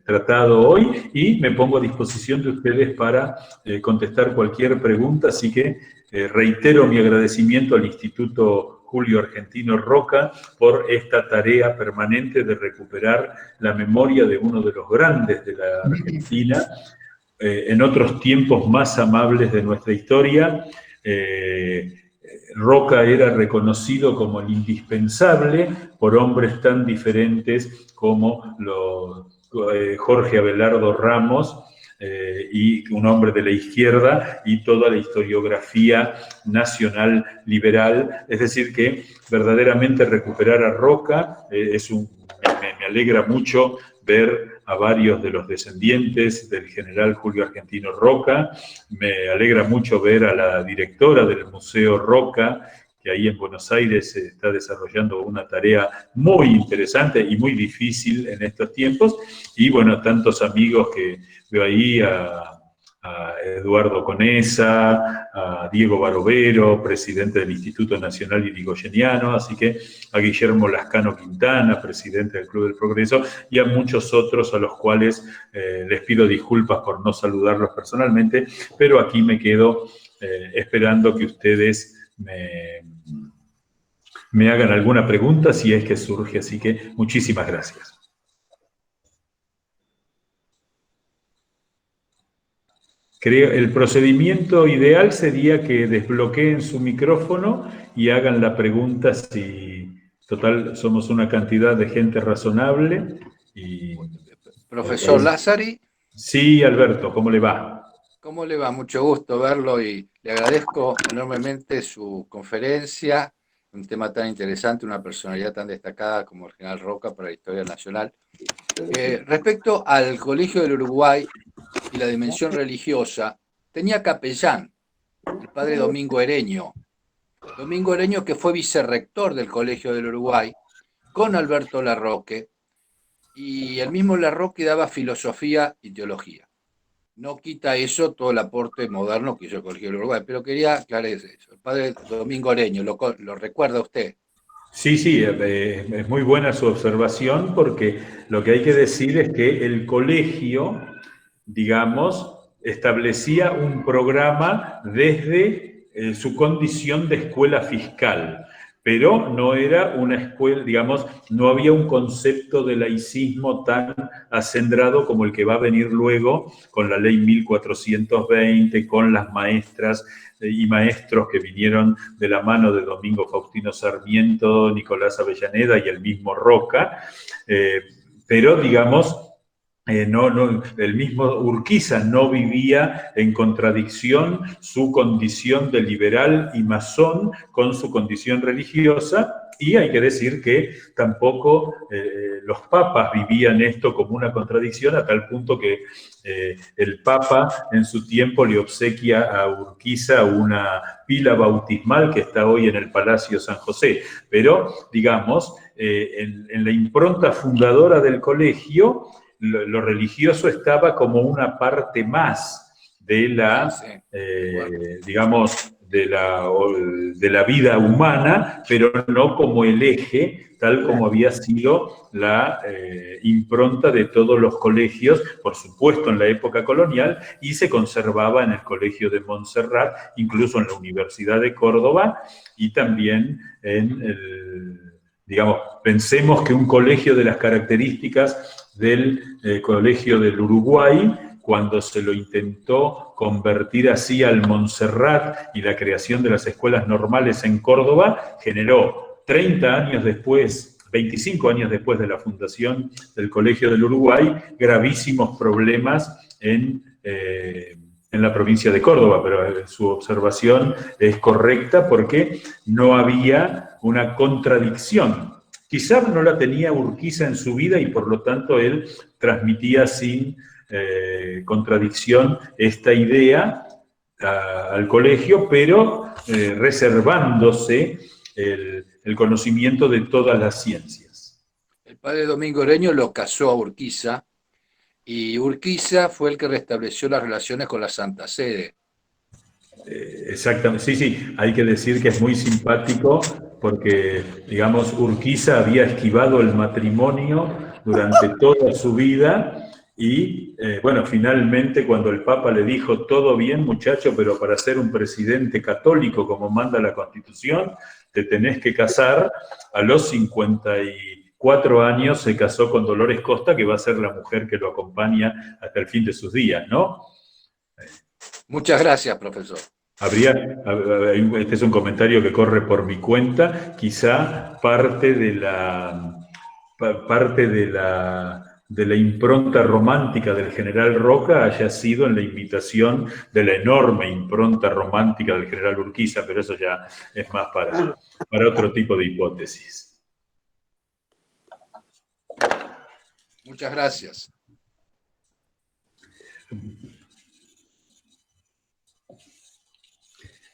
tratado hoy y me pongo a disposición de ustedes para contestar cualquier pregunta, así que reitero mi agradecimiento al Instituto Julio Argentino Roca por esta tarea permanente de recuperar la memoria de uno de los grandes de la Argentina, en otros tiempos más amables de nuestra historia. Roca era reconocido como el indispensable por hombres tan diferentes como Jorge Abelardo Ramos, y un hombre de la izquierda, y toda la historiografía nacional liberal. Es decir, que verdaderamente recuperar a Roca me alegra mucho ver a varios de los descendientes del general Julio Argentino Roca. Me alegra mucho ver a la directora del Museo Roca, que ahí en Buenos Aires se está desarrollando una tarea muy interesante y muy difícil en estos tiempos. Y bueno, tantos amigos que veo ahí, a Eduardo Conesa, a Diego Barovero, presidente del Instituto Nacional Irigoyeniano, así que a Guillermo Lascano Quintana, presidente del Club del Progreso, y a muchos otros a los cuales les pido disculpas por no saludarlos personalmente, pero aquí me quedo esperando que ustedes me hagan alguna pregunta si es que surge, así que muchísimas gracias. Creo el procedimiento ideal sería que desbloqueen su micrófono y hagan la pregunta si, total, somos una cantidad de gente razonable. Profesor Lázari. Sí, Alberto, ¿cómo le va? ¿Cómo le va? Mucho gusto verlo y le agradezco enormemente su conferencia, un tema tan interesante, una personalidad tan destacada como el general Roca para la historia nacional. Respecto al Colegio del Uruguay y la dimensión religiosa, tenía capellán, el padre Domingo Ereño. Domingo Ereño, que fue vicerrector del Colegio del Uruguay, con Alberto Larroque, y el mismo Larroque daba filosofía y teología. No quita eso todo el aporte moderno que hizo el Colegio del Uruguay, pero quería aclarar eso. El padre Domingo Ereño, ¿lo recuerda usted? Sí, es muy buena su observación, porque lo que hay que decir es que el colegio, digamos, establecía un programa desde su condición de escuela fiscal, pero no era una escuela, digamos, no había un concepto de laicismo tan acendrado como el que va a venir luego con la ley 1420, con las maestras y maestros que vinieron de la mano de Domingo Faustino Sarmiento, Nicolás Avellaneda y el mismo Roca, pero digamos, el mismo Urquiza no vivía en contradicción su condición de liberal y masón con su condición religiosa, y hay que decir que tampoco los papas vivían esto como una contradicción, a tal punto que el papa en su tiempo le obsequia a Urquiza una pila bautismal que está hoy en el Palacio San José. Pero, digamos, en la impronta fundadora del colegio, lo religioso estaba como una parte más de la, digamos, de la vida humana, pero no como el eje, tal como había sido la impronta de todos los colegios, por supuesto en la época colonial, y se conservaba en el Colegio de Montserrat, incluso en la Universidad de Córdoba, y también en el, digamos, pensemos que un colegio de las características del Colegio del Uruguay, cuando se lo intentó convertir así al Montserrat y la creación de las escuelas normales en Córdoba, generó 30 años después, 25 años después de la fundación del Colegio del Uruguay, gravísimos problemas en la provincia de Córdoba, pero su observación es correcta porque no había una contradicción. Quizá no la tenía Urquiza en su vida y por lo tanto él transmitía sin contradicción esta idea al colegio, pero reservándose el conocimiento de todas las ciencias. El padre Domingo Oreño lo casó a Urquiza, y Urquiza fue el que restableció las relaciones con la Santa Sede. Exactamente, sí, hay que decir que es muy simpático porque, digamos, Urquiza había esquivado el matrimonio durante toda su vida y, bueno, finalmente cuando el Papa le dijo, todo bien muchacho, pero para ser un presidente católico como manda la Constitución, te tenés que casar, a los 54 años se casó con Dolores Costa, que va a ser la mujer que lo acompaña hasta el fin de sus días, ¿no? Muchas gracias, profesor. Este es un comentario que corre por mi cuenta, quizá parte de la impronta romántica del general Roca haya sido en la imitación de la enorme impronta romántica del general Urquiza, pero eso ya es más para otro tipo de hipótesis. Muchas gracias.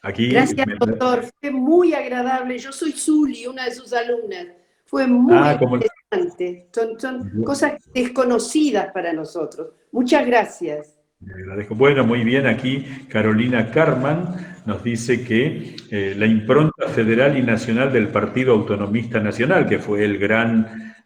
Aquí Gracias, doctor. Fue muy agradable. Yo soy Zuli, una de sus alumnas. Fue muy interesante. Son cosas desconocidas para nosotros. Muchas gracias. Le agradezco. Bueno, muy bien. Aquí Carolina Carman nos dice que la impronta federal y nacional del Partido Autonomista Nacional, que fue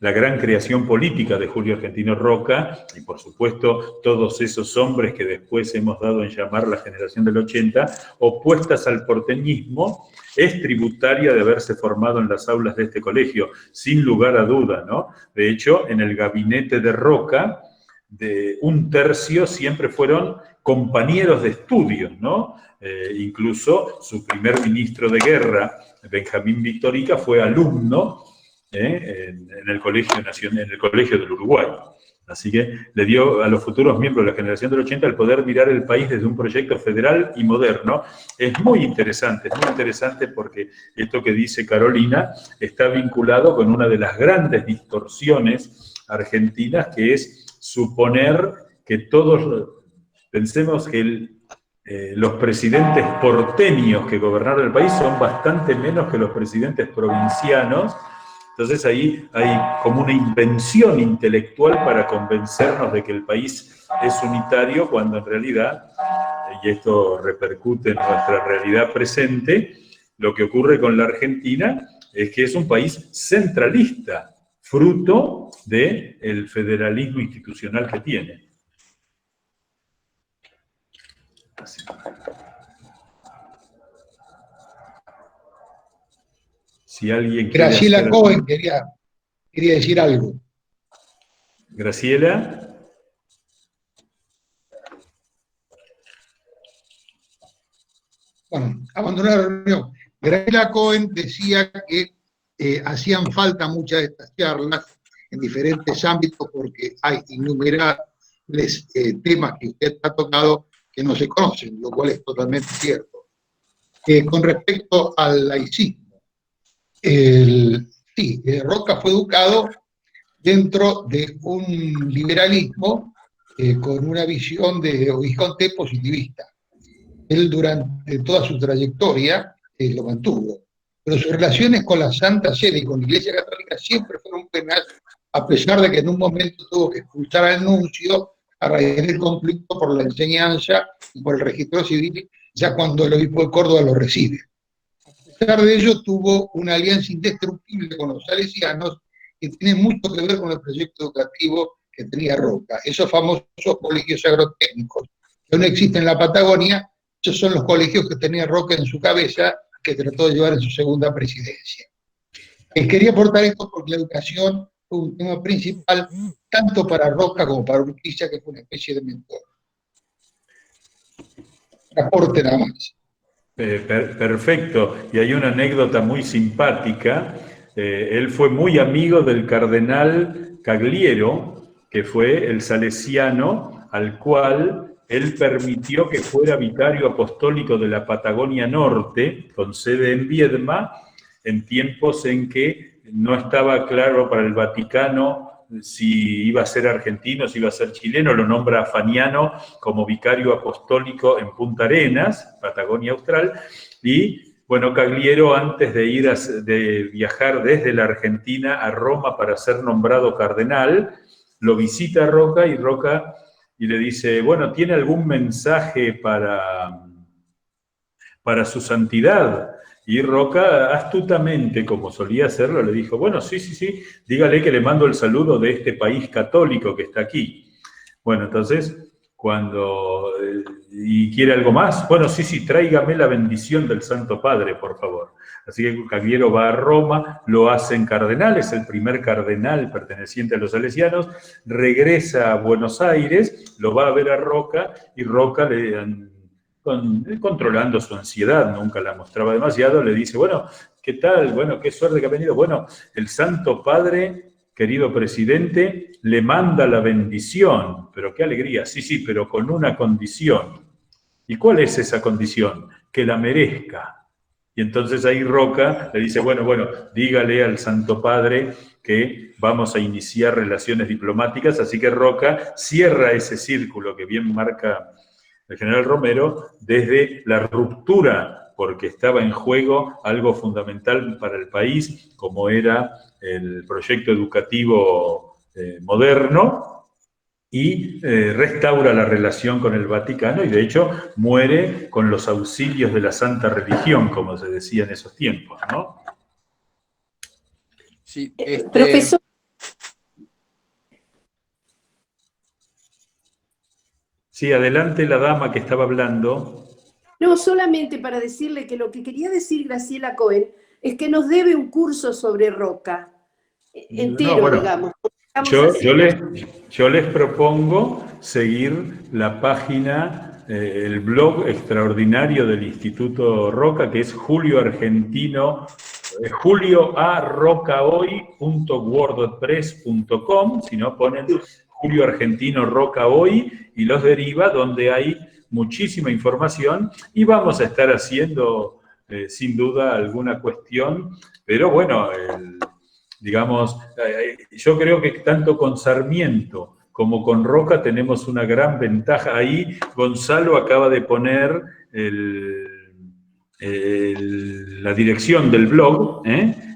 la gran creación política de Julio Argentino Roca, y por supuesto todos esos hombres que después hemos dado en llamar la generación del 80, opuestas al porteñismo, es tributaria de haberse formado en las aulas de este colegio, sin lugar a duda, ¿no? De hecho, en el gabinete de Roca, de un tercio siempre fueron compañeros de estudios, ¿no? Incluso su primer ministro de guerra, Benjamín Victorica, fue alumno en el Colegio Nacional, en el Colegio del Uruguay. Así que le dio a los futuros miembros de la generación del 80 el poder mirar el país desde un proyecto federal y moderno. Es muy interesante porque esto que dice Carolina está vinculado con una de las grandes distorsiones argentinas, que es suponer que todos, pensemos que los presidentes porteños que gobernaron el país son bastante menos que los presidentes provincianos. Entonces ahí hay como una invención intelectual para convencernos de que el país es unitario, cuando en realidad, y esto repercute en nuestra realidad presente, lo que ocurre con la Argentina es que es un país centralista, fruto del federalismo institucional que tiene. Así. Si alguien Graciela Cohen quería decir algo. Graciela. Bueno, abandonar la reunión. Graciela Cohen decía que hacían falta muchas de estas charlas en diferentes ámbitos porque hay innumerables temas que usted ha tocado que no se conocen, lo cual es totalmente cierto. Con respecto al laicismo, sí, Roca fue educado dentro de un liberalismo con una visión de horizonte positivista. Él durante toda su trayectoria lo mantuvo, pero sus relaciones con la Santa Sede y con la Iglesia Católica siempre fueron buenas, a pesar de que en un momento tuvo que expulsar al nuncio a raíz del conflicto por la enseñanza y por el registro civil, ya cuando el obispo de Córdoba lo recibe. A pesar de ello, tuvo una alianza indestructible con los salesianos que tiene mucho que ver con el proyecto educativo que tenía Roca. Esos famosos colegios agrotécnicos que aún existen en la Patagonia, esos son los colegios que tenía Roca en su cabeza, que trató de llevar en su segunda presidencia. Quería aportar esto porque la educación fue un tema principal tanto para Roca como para Urquiza, que fue una especie de mentor. Aporte nada más. Perfecto. Y hay una anécdota muy simpática. Él fue muy amigo del cardenal Cagliero, que fue el salesiano al cual él permitió que fuera vicario apostólico de la Patagonia Norte, con sede en Viedma, en tiempos en que no estaba claro para el Vaticano si iba a ser argentino, si iba a ser chileno. Lo nombra Faniano como vicario apostólico en Punta Arenas, Patagonia Austral, y bueno, Cagliero, antes de viajar desde la Argentina a Roma para ser nombrado cardenal, lo visita Roca y le dice, bueno, ¿tiene algún mensaje para su santidad? Y Roca, astutamente, como solía hacerlo, le dijo, bueno, sí, dígale que le mando el saludo de este país católico que está aquí. Bueno, entonces, ¿y quiere algo más? Bueno, sí, tráigame la bendición del Santo Padre, por favor. Así que Cagliero va a Roma, lo hacen cardenal, es el primer cardenal perteneciente a los salesianos, regresa a Buenos Aires, lo va a ver a Roca, y Roca controlando su ansiedad, nunca la mostraba demasiado, le dice, bueno, ¿qué tal? Bueno, qué suerte que ha venido. Bueno, el Santo Padre, querido presidente, le manda la bendición, pero qué alegría, sí, pero con una condición. ¿Y cuál es esa condición? Que la merezca. Y entonces ahí Roca le dice, bueno, dígale al Santo Padre que vamos a iniciar relaciones diplomáticas, así que Roca cierra ese círculo que bien marca el general Romero, desde la ruptura, porque estaba en juego algo fundamental para el país, como era el proyecto educativo moderno, y restaura la relación con el Vaticano, y de hecho muere con los auxilios de la Santa Religión, como se decía en esos tiempos, ¿no? Sí, Profesor. Sí, adelante la dama que estaba hablando. No, solamente para decirle que lo que quería decir Graciela Cohen es que nos debe un curso sobre Roca, entero, digamos. Yo les propongo seguir la página, el blog extraordinario del Instituto Roca, que es julioarrocahoy.wordpress.com, si no ponen Julio Argentino Roca Hoy y los deriva, donde hay muchísima información, y vamos a estar haciendo sin duda alguna cuestión, pero bueno, digamos, yo creo que tanto con Sarmiento como con Roca tenemos una gran ventaja. Ahí Gonzalo acaba de poner la dirección del blog,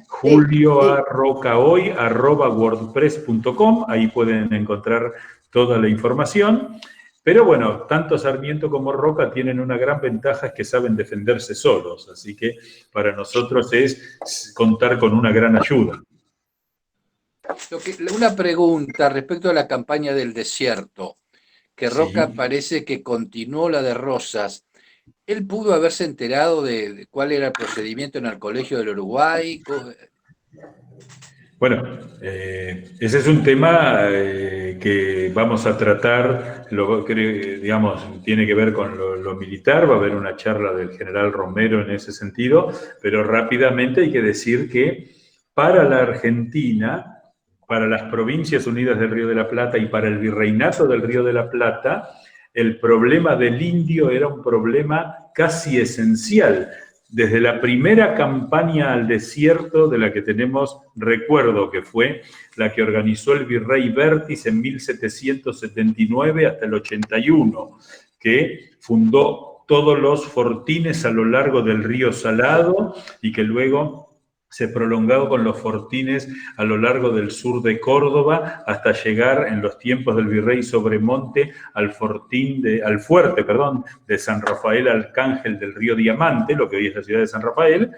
julioarrocahoy@wordpress.com, ahí pueden encontrar toda la información. Pero bueno, tanto Sarmiento como Roca tienen una gran ventaja, es que saben defenderse solos, así que para nosotros es contar con una gran ayuda. Una pregunta respecto a la campaña del desierto, que Roca parece que continuó la de Rosas. ¿Él pudo haberse enterado de cuál era el procedimiento en el Colegio del Uruguay? Bueno, ese es un tema que vamos a tratar, digamos, tiene que ver con lo militar, va a haber una charla del general Romero en ese sentido, pero rápidamente hay que decir que para la Argentina, para las Provincias Unidas del Río de la Plata y para el Virreinato del Río de la Plata, el problema del indio era un problema casi esencial. Desde la primera campaña al desierto, de la que tenemos recuerdo, que fue la que organizó el virrey Bertis en 1779 hasta el 81, que fundó todos los fortines a lo largo del río Salado y que luego se prolongó con los fortines a lo largo del sur de Córdoba hasta llegar en los tiempos del virrey Sobremonte al fuerte de San Rafael Arcángel del río Diamante, lo que hoy es la ciudad de San Rafael.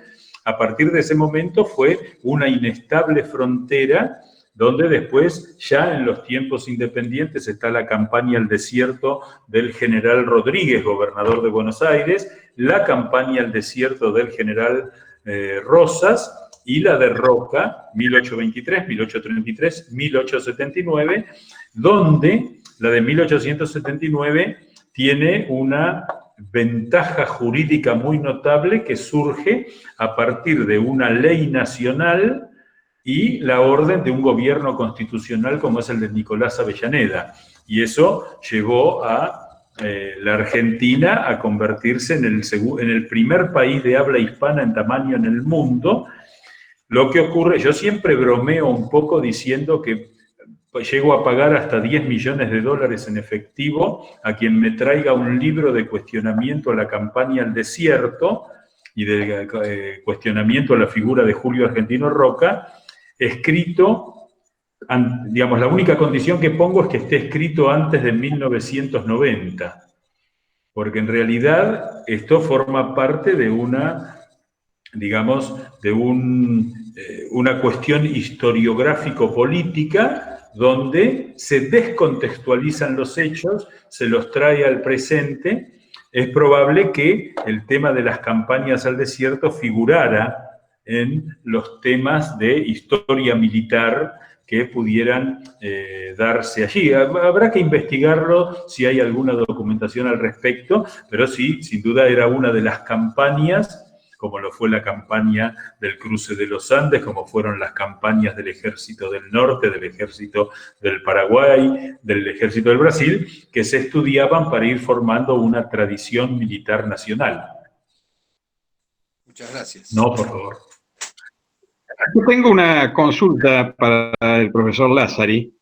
A partir de ese momento fue una inestable frontera donde después, ya en los tiempos independientes, está la campaña al desierto del general Rodríguez, gobernador de Buenos Aires, la campaña al desierto del general Rosas, y la de Roca, 1823, 1833, 1879, donde la de 1879 tiene una ventaja jurídica muy notable que surge a partir de una ley nacional y la orden de un gobierno constitucional como es el de Nicolás Avellaneda. Y eso llevó a la Argentina a convertirse en el primer país de habla hispana en tamaño en el mundo. Lo que ocurre, yo siempre bromeo un poco diciendo que llego a pagar hasta 10 millones de dólares en efectivo a quien me traiga un libro de cuestionamiento a la campaña al desierto y de cuestionamiento a la figura de Julio Argentino Roca, escrito, digamos, la única condición que pongo es que esté escrito antes de 1990, porque en realidad esto forma parte de una, digamos, de una cuestión historiográfico-política donde se descontextualizan los hechos, se los trae al presente. Es probable que el tema de las campañas al desierto figurara en los temas de historia militar que pudieran darse allí. Habrá que investigarlo si hay alguna documentación al respecto, pero sí, sin duda era una de las campañas, como lo fue la campaña del cruce de los Andes, como fueron las campañas del Ejército del Norte, del Ejército del Paraguay, del Ejército del Brasil, que se estudiaban para ir formando una tradición militar nacional. Muchas gracias. No, por favor. Yo tengo una consulta para el profesor Lázari.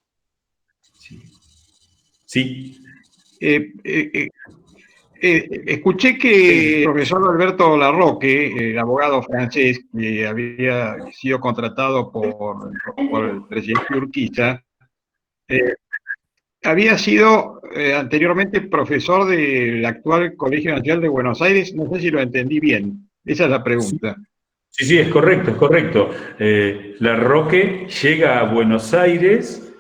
Sí. Escuché que el profesor Alberto Larroque, el abogado francés que había sido contratado por el presidente Urquiza, había sido anteriormente profesor del actual Colegio Nacional de Buenos Aires. No sé si lo entendí bien. Esa es la pregunta. Sí, es correcto, es correcto. Larroque llega a Buenos Aires,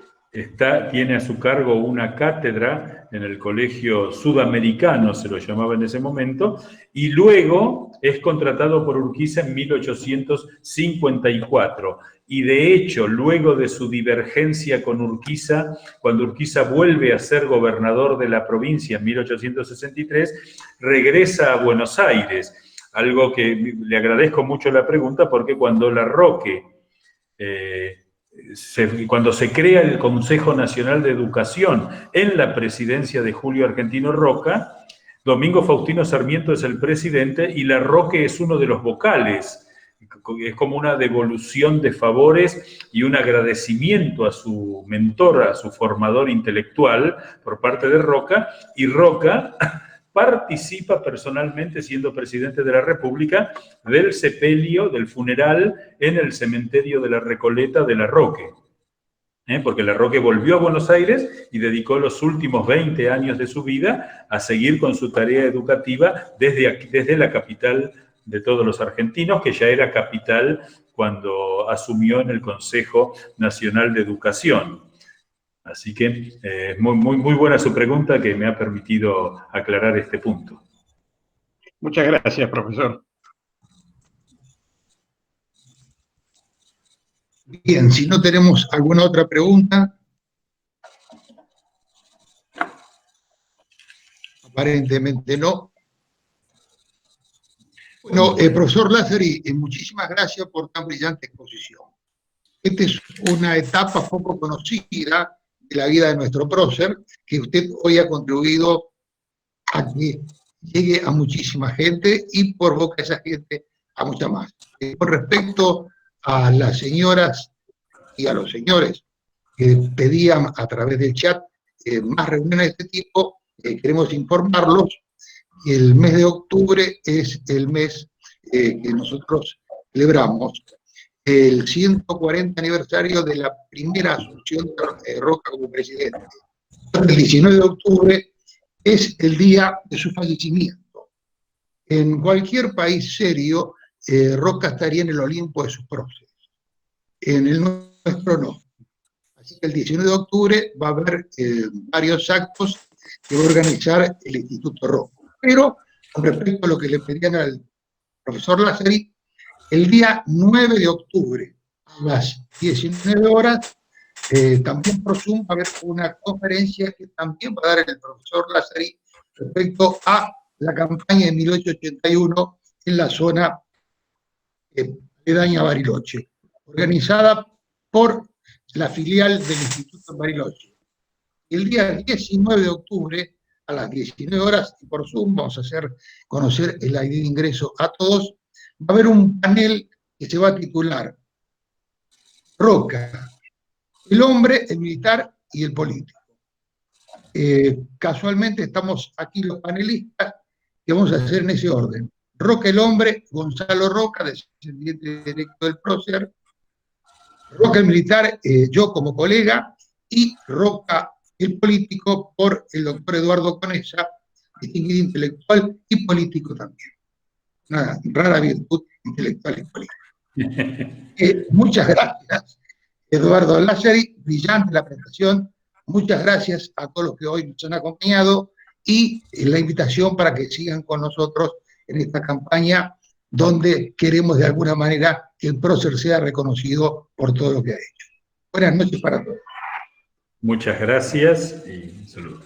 tiene a su cargo una cátedra en el Colegio Sudamericano, se lo llamaba en ese momento, y luego es contratado por Urquiza en 1854. Y de hecho, luego de su divergencia con Urquiza, cuando Urquiza vuelve a ser gobernador de la provincia en 1863, regresa a Buenos Aires. Algo que le agradezco mucho la pregunta, porque cuando Larroque, cuando se crea el Consejo Nacional de Educación en la presidencia de Julio Argentino Roca, Domingo Faustino Sarmiento es el presidente y Larroque es uno de los vocales. Es como una devolución de favores y un agradecimiento a su mentor, a su formador intelectual por parte de Roca, y Roca participa personalmente, siendo presidente de la República, del sepelio, del funeral en el cementerio de la Recoleta de Larroque. Porque Larroque volvió a Buenos Aires y dedicó los últimos 20 años de su vida a seguir con su tarea educativa desde la capital de todos los argentinos, que ya era capital cuando asumió en el Consejo Nacional de Educación. Así que muy buena su pregunta, que me ha permitido aclarar este punto. Muchas gracias, profesor. Bien, si no tenemos alguna otra pregunta, aparentemente no. Bueno, profesor Lázari, muchísimas gracias por tan brillante exposición. Esta es una etapa poco conocida de la vida de nuestro prócer, que usted hoy ha contribuido a que llegue a muchísima gente y por boca de esa gente a mucha más. Con respecto a las señoras y a los señores que pedían a través del chat más reuniones de este tipo, queremos informarlos. El mes de octubre es el mes que nosotros celebramos el 140 aniversario de la primera asunción de Roca como presidente. El 19 de octubre es el día de su fallecimiento. En cualquier país serio, Roca estaría en el Olimpo de sus próceres. En el nuestro no. Así que el 19 de octubre va a haber varios actos que va a organizar el Instituto Roca. Pero, con respecto a lo que le pedían al profesor Lázari, el día 9 de octubre, a las 19 horas, también por Zoom va a haber una conferencia que también va a dar el profesor Lázari respecto a la campaña de 1881 en la zona pedaña a Bariloche, organizada por la filial del Instituto Bariloche. El día 19 de octubre, a las 19 horas, y por Zoom vamos a hacer conocer el ID de ingreso a todos, va a haber un panel que se va a titular Roca, el hombre, el militar y el político. Casualmente estamos aquí los panelistas que vamos a hacer en ese orden. Roca el hombre, Gonzalo Roca, descendiente directo del prócer, Roca el militar, yo como colega, y Roca el político por el doctor Eduardo Conesa, distinguido intelectual y político también. Una rara virtud intelectual y política. Muchas gracias, Eduardo Lázari, brillante la presentación. Muchas gracias a todos los que hoy nos han acompañado y la invitación para que sigan con nosotros en esta campaña donde queremos de alguna manera que el prócer sea reconocido por todo lo que ha hecho. Buenas noches para todos. Muchas gracias y saludos.